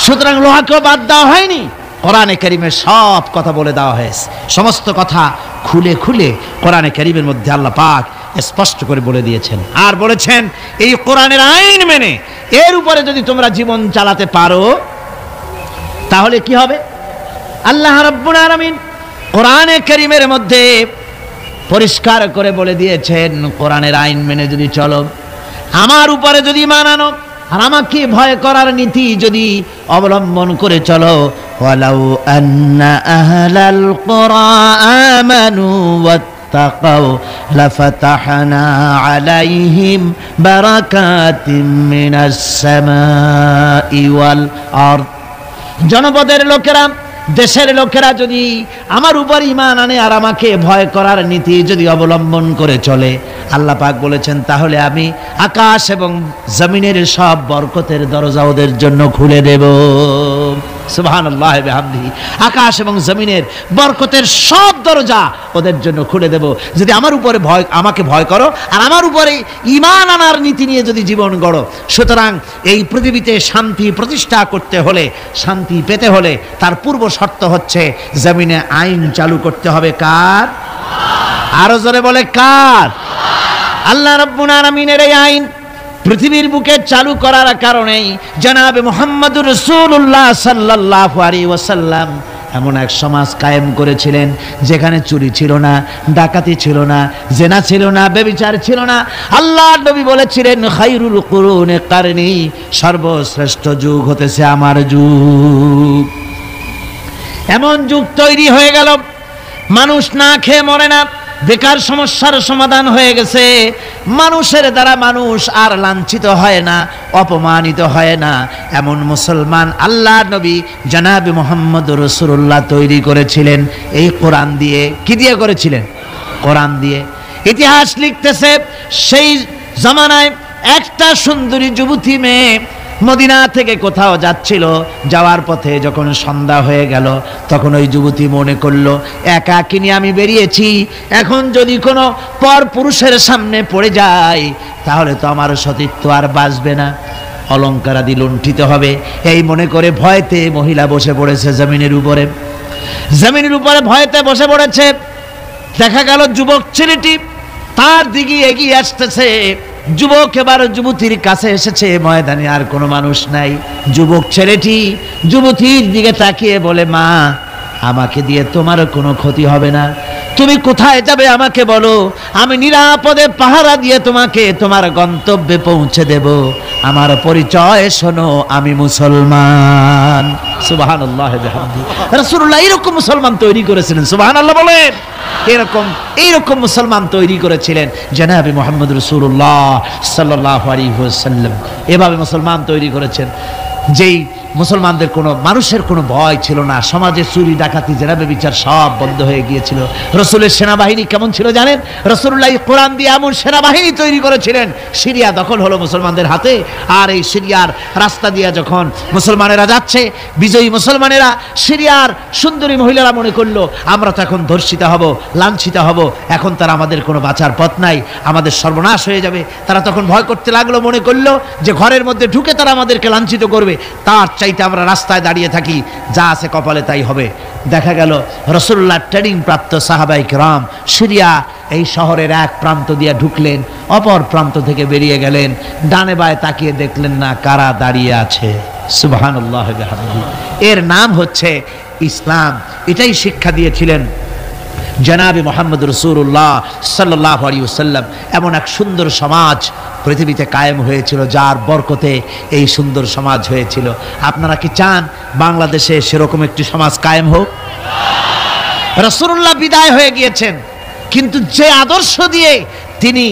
সুতরাং লোহাকেও বাদ দেওয়া হয়নি। কোরআনে কারীমে সব কথা বলে দেওয়া হয়েছে। সমস্ত কথা খুলে খুলে কোরআনে কারীমের মধ্যে আল্লাহ পাক স্পষ্ট করে বলে দিয়েছেন। আর বলেছেন এই কোরআনের আইন মেনে এর উপরে যদি তোমরা জীবন চালাতে পারো তাহলে কি হবে? আল্লাহ রাব্বুল আলামিন কোরআনে কারীমের মধ্যে পরিষ্কার করে বলে দিয়েছেন, কোরআনের আইন মেনে যদি চলো, আমার উপরে যদি মানানো আর আমাকে ভয় করার নীতি যদি অবলম্বন করে চলো, ওয়ালাউ আন্না আহলাল কুরআ আমানু ওয়াত্তাকাউ লাফাতাহনা আলাইহিম বারাকাতিম মিনাস সামাই ওয়াল আরদ। জনপদের লোকেরা, দেশের লোকেরা যদি আমার উপর ঈমান আনে আর আমাকে ভয় করার নীতি যদি অবলম্বন করে চলে, আল্লাহ পাক বলেছেন তাহলে আমি আকাশ এবং জমিনের সব বরকতের দরজা ওদের জন্য খুলে দেব। সুবহানাল্লাহ ওয়া বিহামদিহি। আকাশ এবং জমিনের বরকতের সব দরজা ওদের জন্য খুলে দেব যদি আমার উপরে আমাকে ভয় করো আর আমার উপরে ঈমান আনার নীতি নিয়ে যদি জীবন গড়ো। সুতরাং এই পৃথিবীতে শান্তি প্রতিষ্ঠা করতে হলে, শান্তি পেতে হলে তার পূর্ব শর্ত হচ্ছে জমিনে আইন চালু করতে হবে কার? আরো জোরে বলে কার? আল্লাহ রাব্বুল আলামিনের এই আইন পৃথিবীর বুকে চালু করার কারণেই জনাবে মুহাম্মদুর রাসূলুল্লাহ সাল্লাল্লাহু আলাইহি ওয়াসাল্লাম এমন এক সমাজ কায়েম করেছিলেন যেখানে চুরি ছিল না, ডাকাতি ছিল না, জেনা ছিল না, ব্যভিচার ছিল না। আল্লাহর নবী বলেছিলেন খায়রুল কুরুনি কারনি, সর্বশ্রেষ্ঠ যুগ হতেছে আমার যুগ। এমন যুগ তৈরি হয়ে গেল মানুষ না খেয়ে মরে না, বেকার সমস্যার সমাধান হয়ে গেছে, মানুষের দ্বারা মানুষ আর লাঞ্ছিত হয় না, অপমানিত হয় না। এমন মুসলমান আল্লাহর নবী জনাবে মুহাম্মদ রাসূলুল্লাহ তৈরি করেছিলেন এই কোরআন দিয়ে। কি দিয়ে করেছিলেন? কোরআন দিয়ে। ইতিহাস লিখতেছে সেই জামানায় একটা সুন্দরী যুবতী মেয়ে মদিনা থেকে কোথাও যাচ্ছিল, যাওয়ার পথে যখন সন্ধ্যা হয়ে গেল তখন ওই যুবতী মনে করলো একাকিনী আমি বেরিয়েছি, এখন যদি কোনো পর পুরুষের সামনে পড়ে যায় তাহলে তো আমার সতীত্ব আর বাঁচবে না, অলঙ্কারাদি লুণ্ঠিত হবে। এই মনে করে ভয়তে মহিলা বসে পড়েছে জমিনের উপরে। জমিনের উপরে ভয়তে বসে পড়েছে। দেখা গেল যুবক ছেলেটি তার দিকে এগিয়ে আসতেছে। যুবক এবার যুবতীর কাছে এসেছে, ময়দানে আর কোনো মানুষ নাই। যুবক ছেলেটি যুবতীর দিকে তাকিয়ে বলে, মা আমাকে দিয়ে তোমার কোনো ক্ষতি হবে না, তুমি কোথায় যাবে আমাকে বলো, আমি নিরাপদে পাহারা দিয়ে তোমাকে তোমার গন্তব্যে পৌঁছে দেব। আমার পরিচয় শোনো, আমি মুসলমান। সুবহানাল্লাহ ওয়া বিহামদিহি। রাসূলুল্লাহ এরকম মুসলমান তৈরি করেছিলেন। সুবহানাল্লাহ বলেন। এইরকম মুসলমান তৈরি করেছিলেন জনাবে মুহাম্মদ রাসূলুল্লাহ সাল্লাল্লাহু আলাইহি ওয়াসাল্লাম। এভাবে মুসলমান তৈরি করেছেন যেই মুসলমানদের কোনো মানুষের কোনো ভয় ছিল না, সমাজে চুরি ডাকাতি জেনা ব্যভিচার সব বন্ধ হয়ে গিয়েছিল। রসুলের সেনাবাহিনী কেমন ছিল জানেন? রাসূলুল্লাহ কোরআন দিয়ে এমন সেনাবাহিনী তৈরি করেছিলেন, সিরিয়া দখল হলো মুসলমানদের হাতে। আর এই সিরিয়ার রাস্তা দিয়ে যখন মুসলমানেরা যাচ্ছে, বিজয়ী মুসলমানেরা সিরিয়ার সুন্দরী মহিলারা মনে করলো আমরা তো এখন ধর্ষিতা হব, লাঞ্ছিতা হব, এখন তারা আমাদের কোনো বাঁচার পথ নাই, আমাদের সর্বনাশ হয়ে যাবে। তারা তখন ভয় করতে লাগলো, মনে করলো যে ঘরের মধ্যে ঢুকে তারা আমাদেরকে লাঞ্ছিত করবে, তার চাইতে আমরা রাস্তায় দাঁড়িয়ে থাকি, যা আছে কপালে তাই হবে। দেখা গেল রাসূলুল্লাহ ট্রেনিং প্রাপ্ত সাহাবায়ে কেরাম সিরিয়া এই শহরের এক প্রান্ত দিয়ে ঢুকলেন, অপর প্রান্ত থেকে বেরিয়ে গেলেন, ডানে বায়ে তাকিয়ে দেখলেন না কারা দাঁড়িয়ে আছে। সুবহানাল্লাহ ওয়া বিহামদিহি। এর নাম হচ্ছে ইসলাম। এটাই শিক্ষা দিয়েছিলেন জনাবে মুহাম্মদ রাসূলুল্লাহ সাল্লাল্লাহু আলাইহি ওয়াসাল্লাম। এমন এক সুন্দর সমাজ পৃথিবীতে কায়েম হয়েছিল, যার বরকতে এই সুন্দর সমাজ হয়েছিল। আপনারা কি চান বাংলাদেশে সেরকম একটি সমাজ কায়েম হোক? রাসূলুল্লাহ বিদায় হয়ে গিয়েছেন, কিন্তু যে আদর্শ দিয়ে তিনি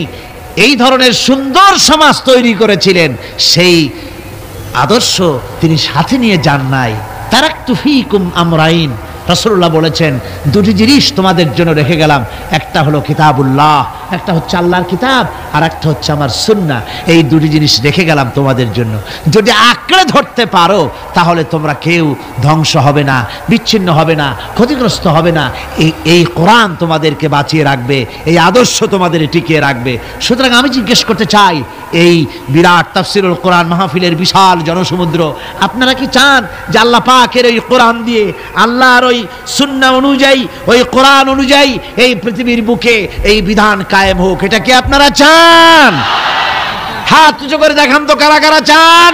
এই ধরনের সুন্দর সমাজ তৈরি করেছিলেন সেই আদর্শ তিনি সাথে নিয়ে যান নাই। তারাকতু ফীকুম আমরাইন, রাসূলুল্লাহ বলেছেন দুটি জিনিস তোমাদের জন্য রেখে গেলাম, একটা হলো কিতাবুল্লাহ, একটা হচ্ছে আল্লাহর কিতাব, আর একটা হচ্ছে আমার সুন্নাহ। এই দুটি জিনিস রেখে গেলাম তোমাদের জন্য, যদি আঁকড়ে ধরতে পারো তাহলে তোমরা কেউ ধ্বংস হবে না, বিচ্ছিন্ন হবে না, ক্ষতিগ্রস্ত হবে না। এই কোরআন তোমাদেরকে বাঁচিয়ে রাখবে, এই আদর্শ তোমাদের টিকিয়ে রাখবে। সুতরাং আমি জিজ্ঞেস করতে চাই, এই বিরাট তাফসীরুল কোরআন মাহফিলের বিশাল জনসমুদ্র, আপনারা কি চান যে আল্লাহ পাকের এই কোরআন দিয়ে, আল্লাহর ওই সুন্নাহ অনুযায়ী, ওই কোরআন অনুযায়ী এই পৃথিবীর বুকে এই বিধান কায়েম হোক? এটা কি আপনারা চান? হাত উঁচু করে দেখান তো কারা কারা চান।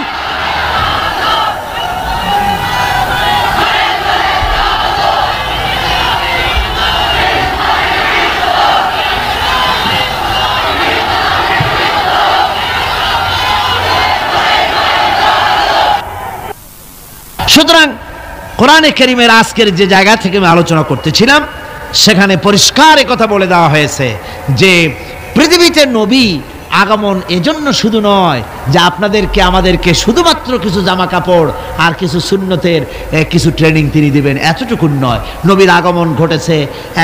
সুতরাং কোরআনে কারীমের আজকের যে জায়গা থেকে আমি আলোচনা করতেছিলাম সেখানে পরিষ্কার কথা বলে দেওয়া হয়েছে যে পৃথিবীতে নবী আগমন এজন্য শুধু নয় যে আপনাদেরকে আমাদেরকে শুধুমাত্র মাত্র কিছু জামা কাপড় আর কিছু সুন্নতের কিছু ট্রেনিং তিনি দিবেন, এতটুকু নয়। নবীর আগমন ঘটেছে,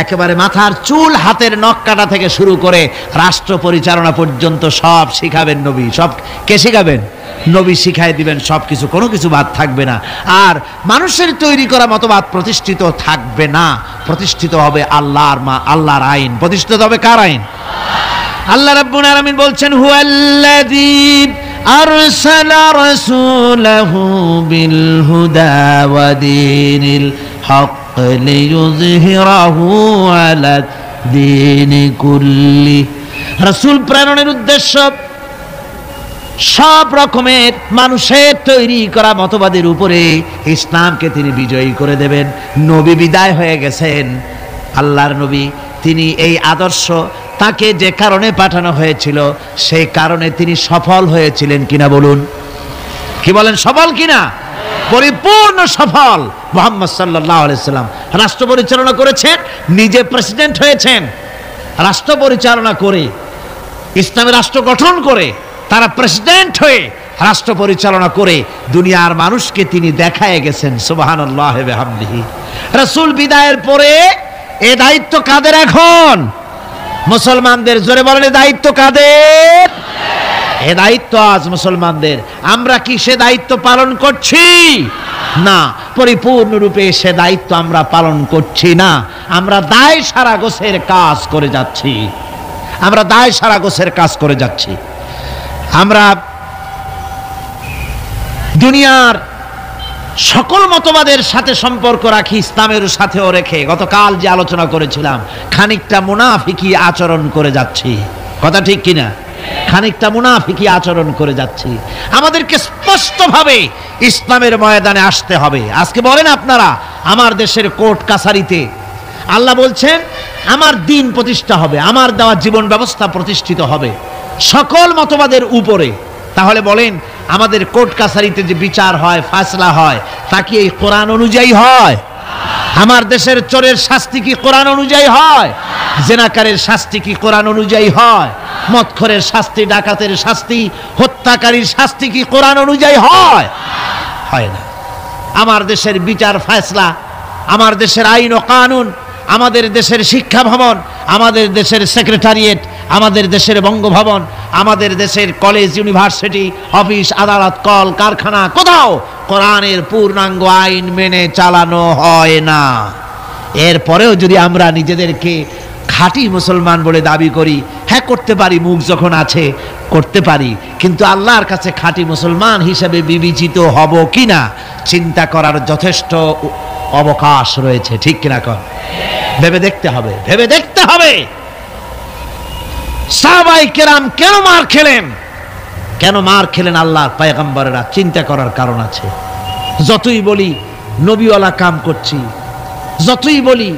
একেবারে মাথার চুল হাতের নখ কাটা থেকে শুরু করে রাষ্ট্র পরিচালনা পর্যন্ত সব শিখাবেন নবী। সব কে শিখাবেন? নবী শিখাই দিবেন সবকিছু, কোনো কিছু বাদ থাকবে না। আর মানুষের তৈরি করা মতবাদ প্রতিষ্ঠিত থাকবে না, প্রতিষ্ঠিত হবে আল্লাহর আইন। প্রতিষ্ঠিত হবে কার আইন? আল্লাহ রাব্বুল আলামিন বলছেন, হুয়াল্লাযী আরসালা রাসূলাহু বিল হুদা ওয়া দীনিল হক লিইয়ুযহিরাহু আলা দীনি কুল্লি। রাসূল প্রেরণের উদ্দেশ্য সব রকমের মানুষের তৈরি করা মতবাদের উপরে ইসলামকে তিনি বিজয়ী করে দেবেন। নবী বিদায় হয়ে গেছেন, আল্লাহর নবী, তিনি এই আদর্শ তাকে যে কারণে পাঠানো হয়েছিল সেই কারণে তিনি সফল হয়েছিলেন কিনা বলুন? কি বলেন, সফল কিনা? পরিপূর্ণ সফল। মুহাম্মদ সাল্লাল্লাহু আলাইহি সাল্লাম রাষ্ট্র পরিচালনা করেছেন, নিজে প্রেসিডেন্ট হয়েছেন, রাষ্ট্র পরিচালনা করে ইসলামী রাষ্ট্র গঠন করে তারা প্রেসিডেন্ট হয়ে রাষ্ট্র পরিচালনা করে দুনিয়ার মানুষকে তিনি দেখায় গেছেন। সুবহানাল্লাহ ওয়া বিহামদিহি। রাসূল বিদায়ের পরে এই দায়িত্ব কাদের এখন? মুসলমানদের। জোরে বলেন, এই দায়িত্ব কাদের? এই দায়িত্ব আজ মুসলমানদের। আমরা কি সে দায়িত্ব পালন করছি? না, পরিপূর্ণরূপে সে দায়িত্ব আমরা পালন করছি না। আমরা দায় সারা গোছের কাজ করে যাচ্ছি, আমরা দায় সারা গোছের কাজ করে যাচ্ছি। আমরা দুনিয়ার সকল মতবাদের সাথে সম্পর্ক রাখি, ইসলামের সাথেও রেখে গতকাল যে আলোচনা করেছিলাম, খানিকটা মুনাফিকি আচরণ করে যাচ্ছি। কথা ঠিক কিনা? খানিকটা মুনাফিকি আচরণ করে যাচ্ছি। আমাদেরকে স্পষ্টভাবে ইসলামের ময়দানে আসতে হবে। আজকে বলেন আপনারা, আমার দেশের কোর্ট কাছারিতে আল্লাহ বলছেন আমার দ্বীন প্রতিষ্ঠা হবে, আমার দেওয়া জীবন ব্যবস্থা প্রতিষ্ঠিত হবে সকল মতবাদের উপরে। তাহলে বলেন, আমাদের কোর্ট কাছারিতে যে বিচার হয়, ফায়সালা হয়, তা কি এই কোরআন অনুযায়ী হয়? আমার দেশের চোরের শাস্তি কি কোরআন অনুযায়ী হয়? জেনাকারের শাস্তি কি কোরআন অনুযায়ী হয়? মদখোরের শাস্তি, ডাকাতের শাস্তি, হত্যাকারীর শাস্তি কি কোরআন অনুযায়ী হয়? হয় না। আমার দেশের বিচার ফায়সালা, আমার দেশের আইন ও কানুন, আমাদের দেশের শিক্ষা ভবন, আমাদের দেশের সেক্রেটারিয়েট, আমাদের দেশের বঙ্গভবন, আমাদের দেশের কলেজ, ইউনিভার্সিটি, অফিস, আদালত, কল কারখানা, কোথাও কোরআনের পূর্ণাঙ্গ আইন মেনে চালানো হয় না। এরপরেও যদি আমরা নিজেদেরকে খাঁটি মুসলমান বলে দাবি করি, হ্যাঁ করতে পারি, মুখ যখন আছে করতে পারি, কিন্তু আল্লাহর কাছে খাঁটি মুসলমান হিসেবে বিবেচিত হব কিনা চিন্তা করার যথেষ্ট অবকাশ রয়েছে। ঠিক কিনা কর? ভেবে দেখতে হবে, ভেবে দেখতে হবে। সাহাবায়ে কেরাম কেন মার খেলেন? কেন মার খেলেন আল্লাহর পয়গম্বরেরা? চিন্তা করার কারণ আছে। যতই বলি নবীওয়ালা কাম করছি, যতই বলি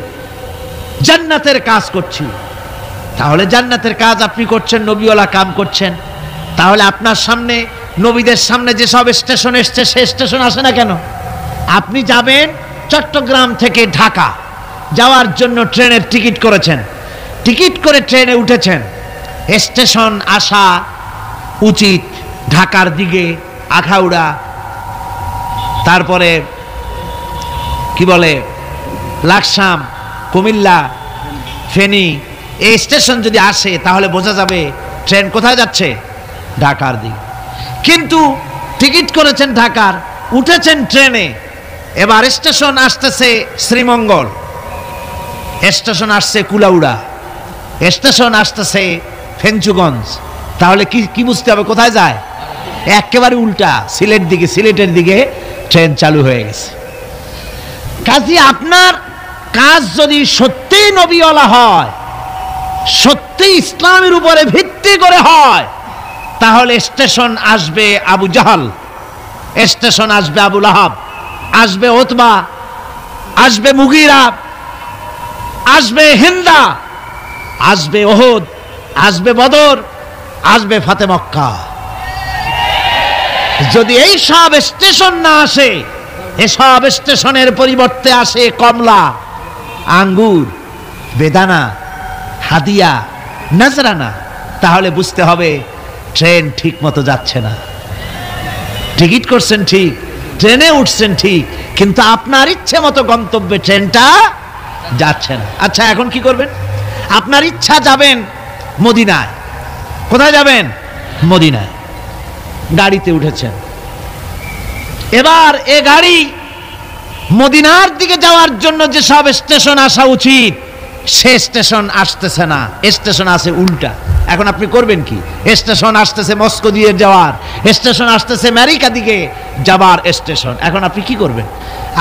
জান্নাতের কাজ করছি, তাহলে জান্নাতের কাজ আপনি করছেন, নবীওয়ালা কাম করছেন, তাহলে আপনার সামনে, নবীদের সামনে যেসব স্টেশন এসছে সে স্টেশন আসে না কেন? আপনি যাবেন চট্টগ্রাম থেকে ঢাকা যাওয়ার জন্য ট্রেনের টিকিট করেছেন, টিকিট করে ট্রেনে উঠেছেন, স্টেশন আসা উচিত ঢাকার দিকে, আখাউড়া, তারপরে কি বলে লাকসাম, কুমিল্লা, ফেনী, এই স্টেশন যদি আসে তাহলে বোঝা যাবে ট্রেন কোথায় যাচ্ছে, ঢাকার দিকে। কিন্তু টিকিট করেছেন ঢাকার, উঠেছেন ট্রেনে, এবার স্টেশন আসতেছে শ্রীমঙ্গল, স্টেশন আসছে কুলাউড়া, স্টেশন আসতেছে ফেঞ্চুগঞ্জ, তাহলে কি বুঝতে হবে কোথায় যায়? একেবারে উল্টা, সিলেটের দিকে ট্রেন চালু হয়ে গেছে। কাজী আপনার কাজ যদি সত্যিই নবীওয়ালা হয়, সত্যি ইসলামের উপরে ভিত্তি করে হয়, তাহলে স্টেশন আসবে আবু জাহাল, স্টেশন আসবে আবু লাহাব, আসবে উতবা, আসবে মুগীরা, আসবে হিন্দা, আসবে ওহদ, আসবে বদর, আসবে ফাতে মক্কা। যদি এই সব স্টেশন না আসে, এসব স্টেশনের পরিবর্তে আসে কমলা, আঙ্গুর, বেদানা, হাদিয়া, নজরানা, তাহলে বুঝতে হবে ট্রেন ঠিক মতো যাচ্ছে না, টিকিট করছেন ঠিক, ট্রেনে উঠছেন ঠিক, কিন্তু আপনার ইচ্ছে মতো গন্তব্যে ট্রেনটা যাচ্ছে না। আচ্ছা, এখন কি করবেন? আপনার ইচ্ছা যাবেন মদিনায়। কোথায় যাবেন? মদিনায়। গাড়িতে উঠেছেন, এবার এ গাড়ি মদিনার দিকে যাওয়ার জন্য যে সব স্টেশন আসা উচিত সে স্টেশন আসতেছে না, স্টেশন আছে উল্টা। এখন আপনি করবেন কি? স্টেশন আসতেছে মস্কো দিয়ে যাওয়ার, স্টেশন আসতেছে আমেরিকা দিকে যাবার স্টেশন। এখন আপনি কি করবেন?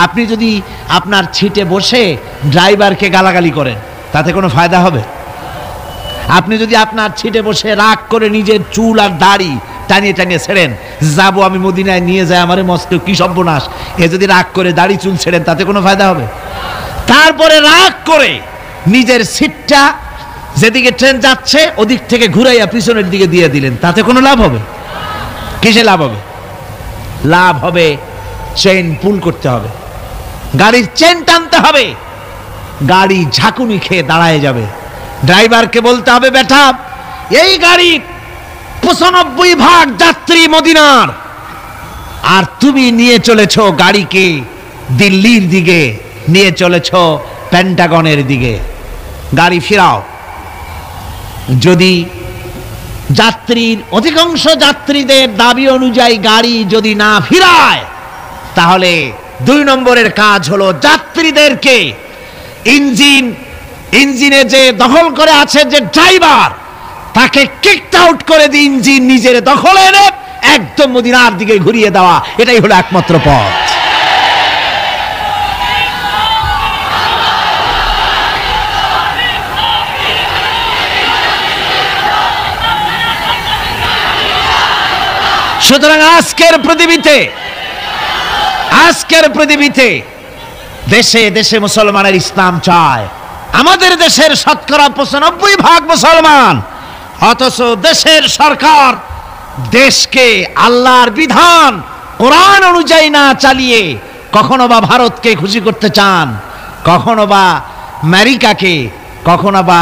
আপনি যদি আপনার সিটে বসে ড্রাইভারকে গালাগালি করেন তাতে কোনো ফায়দা হবে? আপনি যদি আপনার সিটে বসে রাগ করে নিজের চুল আর দাড়ি টানিয়ে টানিয়ে ছেড়েন, যাবো আমি মদিনায়, নিয়ে যায় আমারে মস্কো, কি সর্বনাশ, এ যদি রাগ করে দাড়ি চুল ছেড়েন তাতে কোনো ফায়দা হবে? তারপরে রাগ করে নিজের সিটটা যেদিকে ট্রেন যাচ্ছে ওদিক থেকে ঘুরাইয়া পিছনের দিকে দিয়ে দিলেন, তাতে কোনো লাভ হবে? কিসে লাভ হবে? লাভ হবে চেইন পুল করতে হবে, গাড়ির চেন টানতে হবে, গাড়ি ঝাঁকুনি খেয়ে দাঁড়ায় যাবে। ড্রাইভারকে বলতে হবে, বেটা এই গাড়ির 95% যাত্রী মদিনার, আর তুমি নিয়ে চলেছ গাড়িকে দিল্লির দিকে, নিয়ে চলেছ পেন্টাগনের দিকে, গাড়ি ফিরাও। যদি যাত্রীর অধিকাংশ যাত্রীদের দাবি অনুযায়ী গাড়ি যদি না ফিরায়, তাহলে 2 নম্বরের কাজ হলো যাত্রীদেরকে ইঞ্জিনে যে দখল করে আছে যে ড্রাইভার, তাকে কিকড আউট করে দিয়ে ইঞ্জিন নিজের দখলে এনে একদম মদিনার দিকে ঘুরিয়ে দেওয়া। এটাই হলো একমাত্র পথ। সুতরাং আজকের পৃথিবীতে দেশে দেশে মুসলমানের ইসলাম চায়। আমাদের দেশের শতকরা 95% মুসলমান, অথচ দেশের সরকার দেশকে আল্লাহর বিধান কোরআন অনুযায়ী না চালিয়ে কখনো বা ভারতকে খুশি করতে চান, কখনো বা আমেরিকাকে, কখনো বা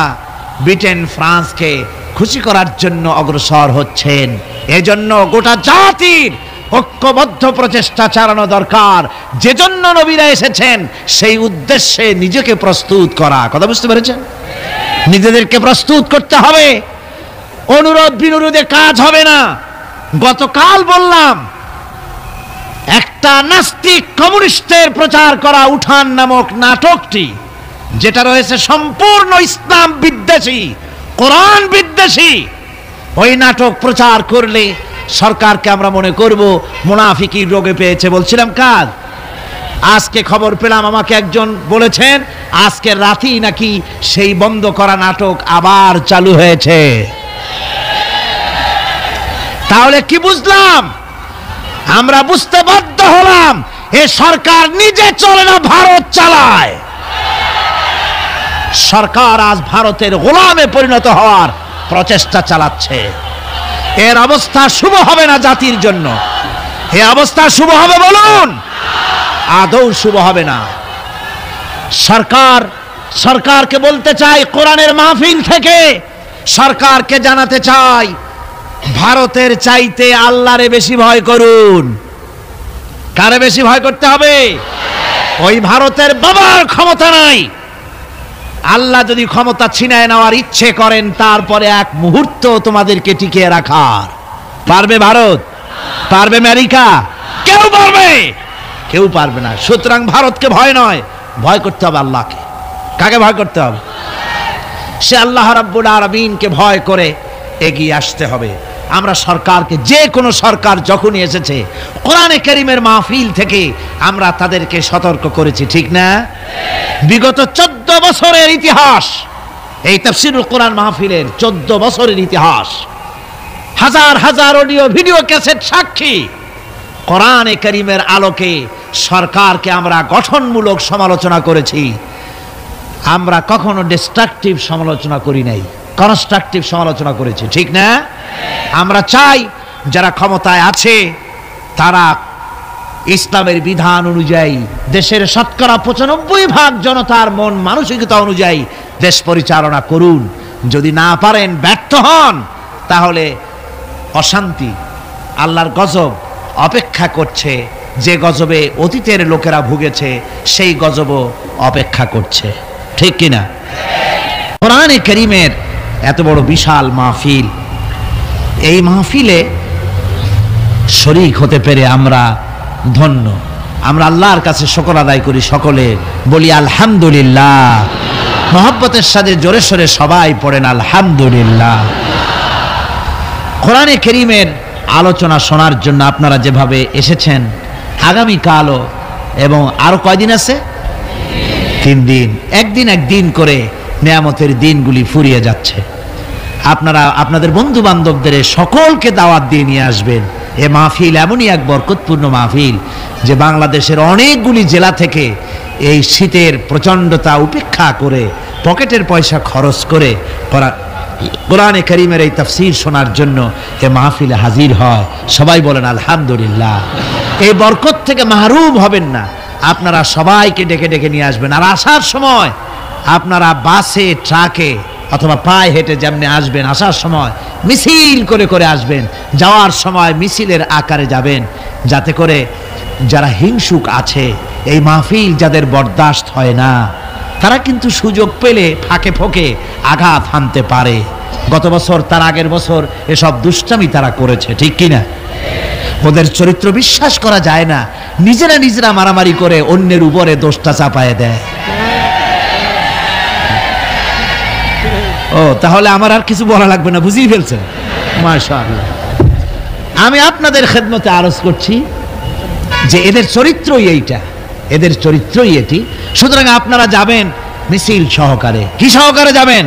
ব্রিটেন ফ্রান্সকে খুশি করার জন্য অগ্রসর হচ্ছেন। এজন্য গোটা জাতির ঐক্যবদ্ধ প্রচেষ্টা চালানো দরকার। যে জন্য নবীরা এসেছেন সেই উদ্দেশ্যে নিজেকে প্রস্তুত করা। কথা বুঝতে পেরেছেন? নিজেদেরকে প্রস্তুত করতে হবে। অনুরোধ বিনুরোধে কাজ হবে না। গতকাল বললাম, একটা নাস্তিক কমিউনিস্টের প্রচার করা উঠান নামক নাটকটি, যেটা রয়েছে সম্পূর্ণ ইসলাম বিদ্বেষী, কোরআন বিদ্বেষী, ওই নাটক প্রচার করলে সরকারকে আমরা মনে করব মুনাফিকির রোগে পেয়েছে। বলছিলাম কাজ, আজকে খবর পেলাম, আমাকে একজন বলেছেন আজকে রাতেই নাকি সেই বন্ধ করা নাটক আবার চালু হয়েছে। তাহলে কি বুঝলাম? আমরা বুঝতে বাধ্য হলাম এ সরকার নিজে চলে না, ভারত চালায়। সরকার আজ ভারতের গোলামে পরিণত হওয়ার প্রচেষ্টা চালাচ্ছে। এর অবস্থা শুভ হবে না জাতির জন্য। এ অবস্থা শুভ হবে বলুন? আদৌ শুভ হবে না। সরকারকে বলতে চাই, কোরআনের মাহফিল থেকে সরকারকে জানাতে চাই, ভারতের চাইতে আল্লাহরে বেশি ভয় করুন। কারে বেশি ভয় করতে হবে? ওই ভারতের বাবার ক্ষমতা নাই। আল্লাহ যদি ক্ষমতা ছিনায় নেওয়ার ইচ্ছে করেন, তারপরে এক মুহূর্ত তোমাদেরকে টিকিয়ে রাখার পারবে ভারত? পারবে আমেরিকা? কেউ পারবে? কেউ পারবে না। সুতরাং ভারতকে ভয় নয়, ভয় করতে হবে আল্লাহকে। কাকে ভয় করতে হবে? সে আল্লাহ রাব্বুল আলামিনকে ভয় করে এগিয়ে আসতে হবে। আমরা সরকারকে, যে কোনো সরকার যখনই এসেছে, কোরআনে কারীমের মাহফিল থেকে আমরা তাদেরকে সতর্ক করেছি, ঠিক না? বিগত 14 বছরের ইতিহাস, এই তাফসীরুল কোরআন মাহফিলের 14 বছরের ইতিহাস, হাজার হাজার অডিও ভিডিও ক্যাসেট সাক্ষী। কোরআনে কারীমের আলোকে সরকারকে আমরা গঠনমূলক সমালোচনা করেছি। আমরা কখনো ডিস্ট্রাকটিভ সমালোচনা করি নাই, কনস্ট্রাকটিভ সমালোচনা করেছি, ঠিক না? আমরা চাই যারা ক্ষমতায় আছে তারা ইসলামের বিধান অনুযায়ী, দেশের শতকরা 95% জনতার মন মানসিকতা অনুযায়ী দেশ পরিচালনা করুন। যদি না পারেন, ব্যর্থ হন, তাহলে অশান্তি, আল্লাহর গজব, অপেক্ষা করছে, যে গজবে অতীতের লোকেরা ভুগেছে সেই গজবও অপেক্ষা করছে, ঠিক কিনা? কোরআনে কারীমের এত বড় বিশাল মাহফিল, এই মাহফিলে শরীক হতে পেরে আমরা ধন্য। আমরা আল্লাহর কাছে শুকর আদায় করি, সকলে বলি আলহামদুলিল্লাহ। মহব্বতের সাথে জোরে সোরে সবাই পড়েন আলহামদুলিল্লাহ। কোরআনে কারীমের আলোচনা শোনার জন্য আপনারা যেভাবে এসেছেন, আগামীকালও এবং আরো কয়দিন আছে? 3 দিন, একদিন একদিন করে নেয়ামতের দিনগুলি ফুরিয়ে যাচ্ছে। আপনারা আপনাদের বন্ধু বান্ধবদের সকলকে দাওয়াত দিয়ে নিয়ে আসবেন। এ মাহফিল এমনই এক বরকতপূর্ণ মাহফিল যে বাংলাদেশের অনেকগুলি জেলা থেকে এই শীতের প্রচণ্ডতা উপেক্ষা করে পকেটের পয়সা খরচ করে কোরআনে কারীমের এই তাফসীর শোনার জন্য এ মাহফিলে হাজির হয়। সবাই বলেন আলহামদুলিল্লাহ। এই বরকত থেকে মাহরুম হবেন না। আপনারা সবাইকে ডেকে ডেকে নিয়ে আসবেন। আর আসার সময় আপনারা বাসে, ট্রাকে অথবা পায়ে হেঁটে যেমনি আসবেন, আসার সময় মিছিল করে করে আসবেন, যাওয়ার সময় মিছিলের আকারে যাবেন, যাতে করে যারা হিংসুক আছে, এই মাহফিল যাদের বরদাস্ত হয় না, তারা কিন্তু সুযোগ পেলে ফাঁকে ফোঁকে আঘাত হানতে পারে। গত বছর, তার আগের বছর এসব দুষ্টামি তারা করেছে, ঠিক কিনা? ওদের চরিত্র বিশ্বাস করা যায় না। নিজেরা নিজেরা মারামারি করে অন্যের উপরে দোষটা চাপায় দেয়। ও, তাহলে আমার আর কিছু বলা লাগবে না, বুঝিয়ে ফেলছেন? মাশাআল্লাহ। আমি আপনাদের খেদমতে আরজ করছি যে এদের চরিত্রই এইটা, এদের চরিত্রই এটি। সুতরাং আপনারা যাবেন মিছিল সহকারে। কি সহকারে যাবেন?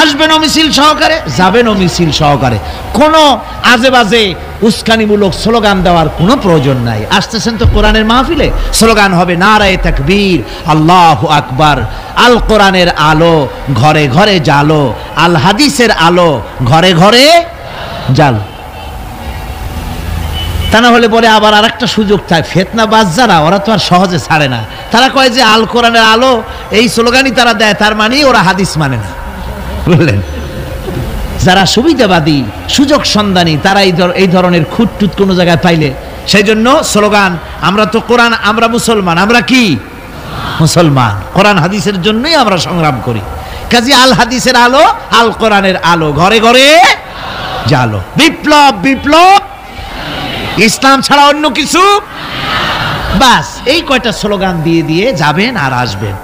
আসবেনও মিছিল সহকারে, যাবেনও মিছিল সহকারে। কোনো আজে বাজে উস্কানিমূলক স্লোগান দেওয়ার কোনো প্রয়োজন নাই। আসতেছেন তো কোরআনের মাহফিলে, স্লোগান হবে নারায়ে তাকবীর, আল্লাহু আকবার, আল কোরআনের আলো ঘরে ঘরে জালো, আল হাদিসের আলো ঘরে ঘরে জালো। তা না হলে বলে আবার আরেকটা সুযোগ চায়, ফেতনাবাজ যারা, ওরা তো আর সহজে ছাড়ে না। তারা কয় যে আল কোরআনের আলো, এই স্লোগানই তারা দেয়, তার মানে ওরা হাদিস মানে না, বুঝলেন? যারা সুবিধাবাদী, সুযোগ সন্ধানী, তারা এই ধরনের খুঁতটুত কোনো জায়গায় পাইলে, সেই জন্য স্লোগান, আমরা তো কোরআন, আমরা মুসলমান, আমরা কি মুসলমান, কোরআন হাদিসের জন্যই আমরা সংগ্রাম করি। কাজী আল হাদিসের আলো, আল কোরআনের আলো ঘরে ঘরে জালো। বিপ্লব, বিপ্লব, ইসলাম ছাড়া অন্য কিছু, বাস এই কয়টা স্লোগান দিয়ে দিয়ে যাবেন আর আসবেন।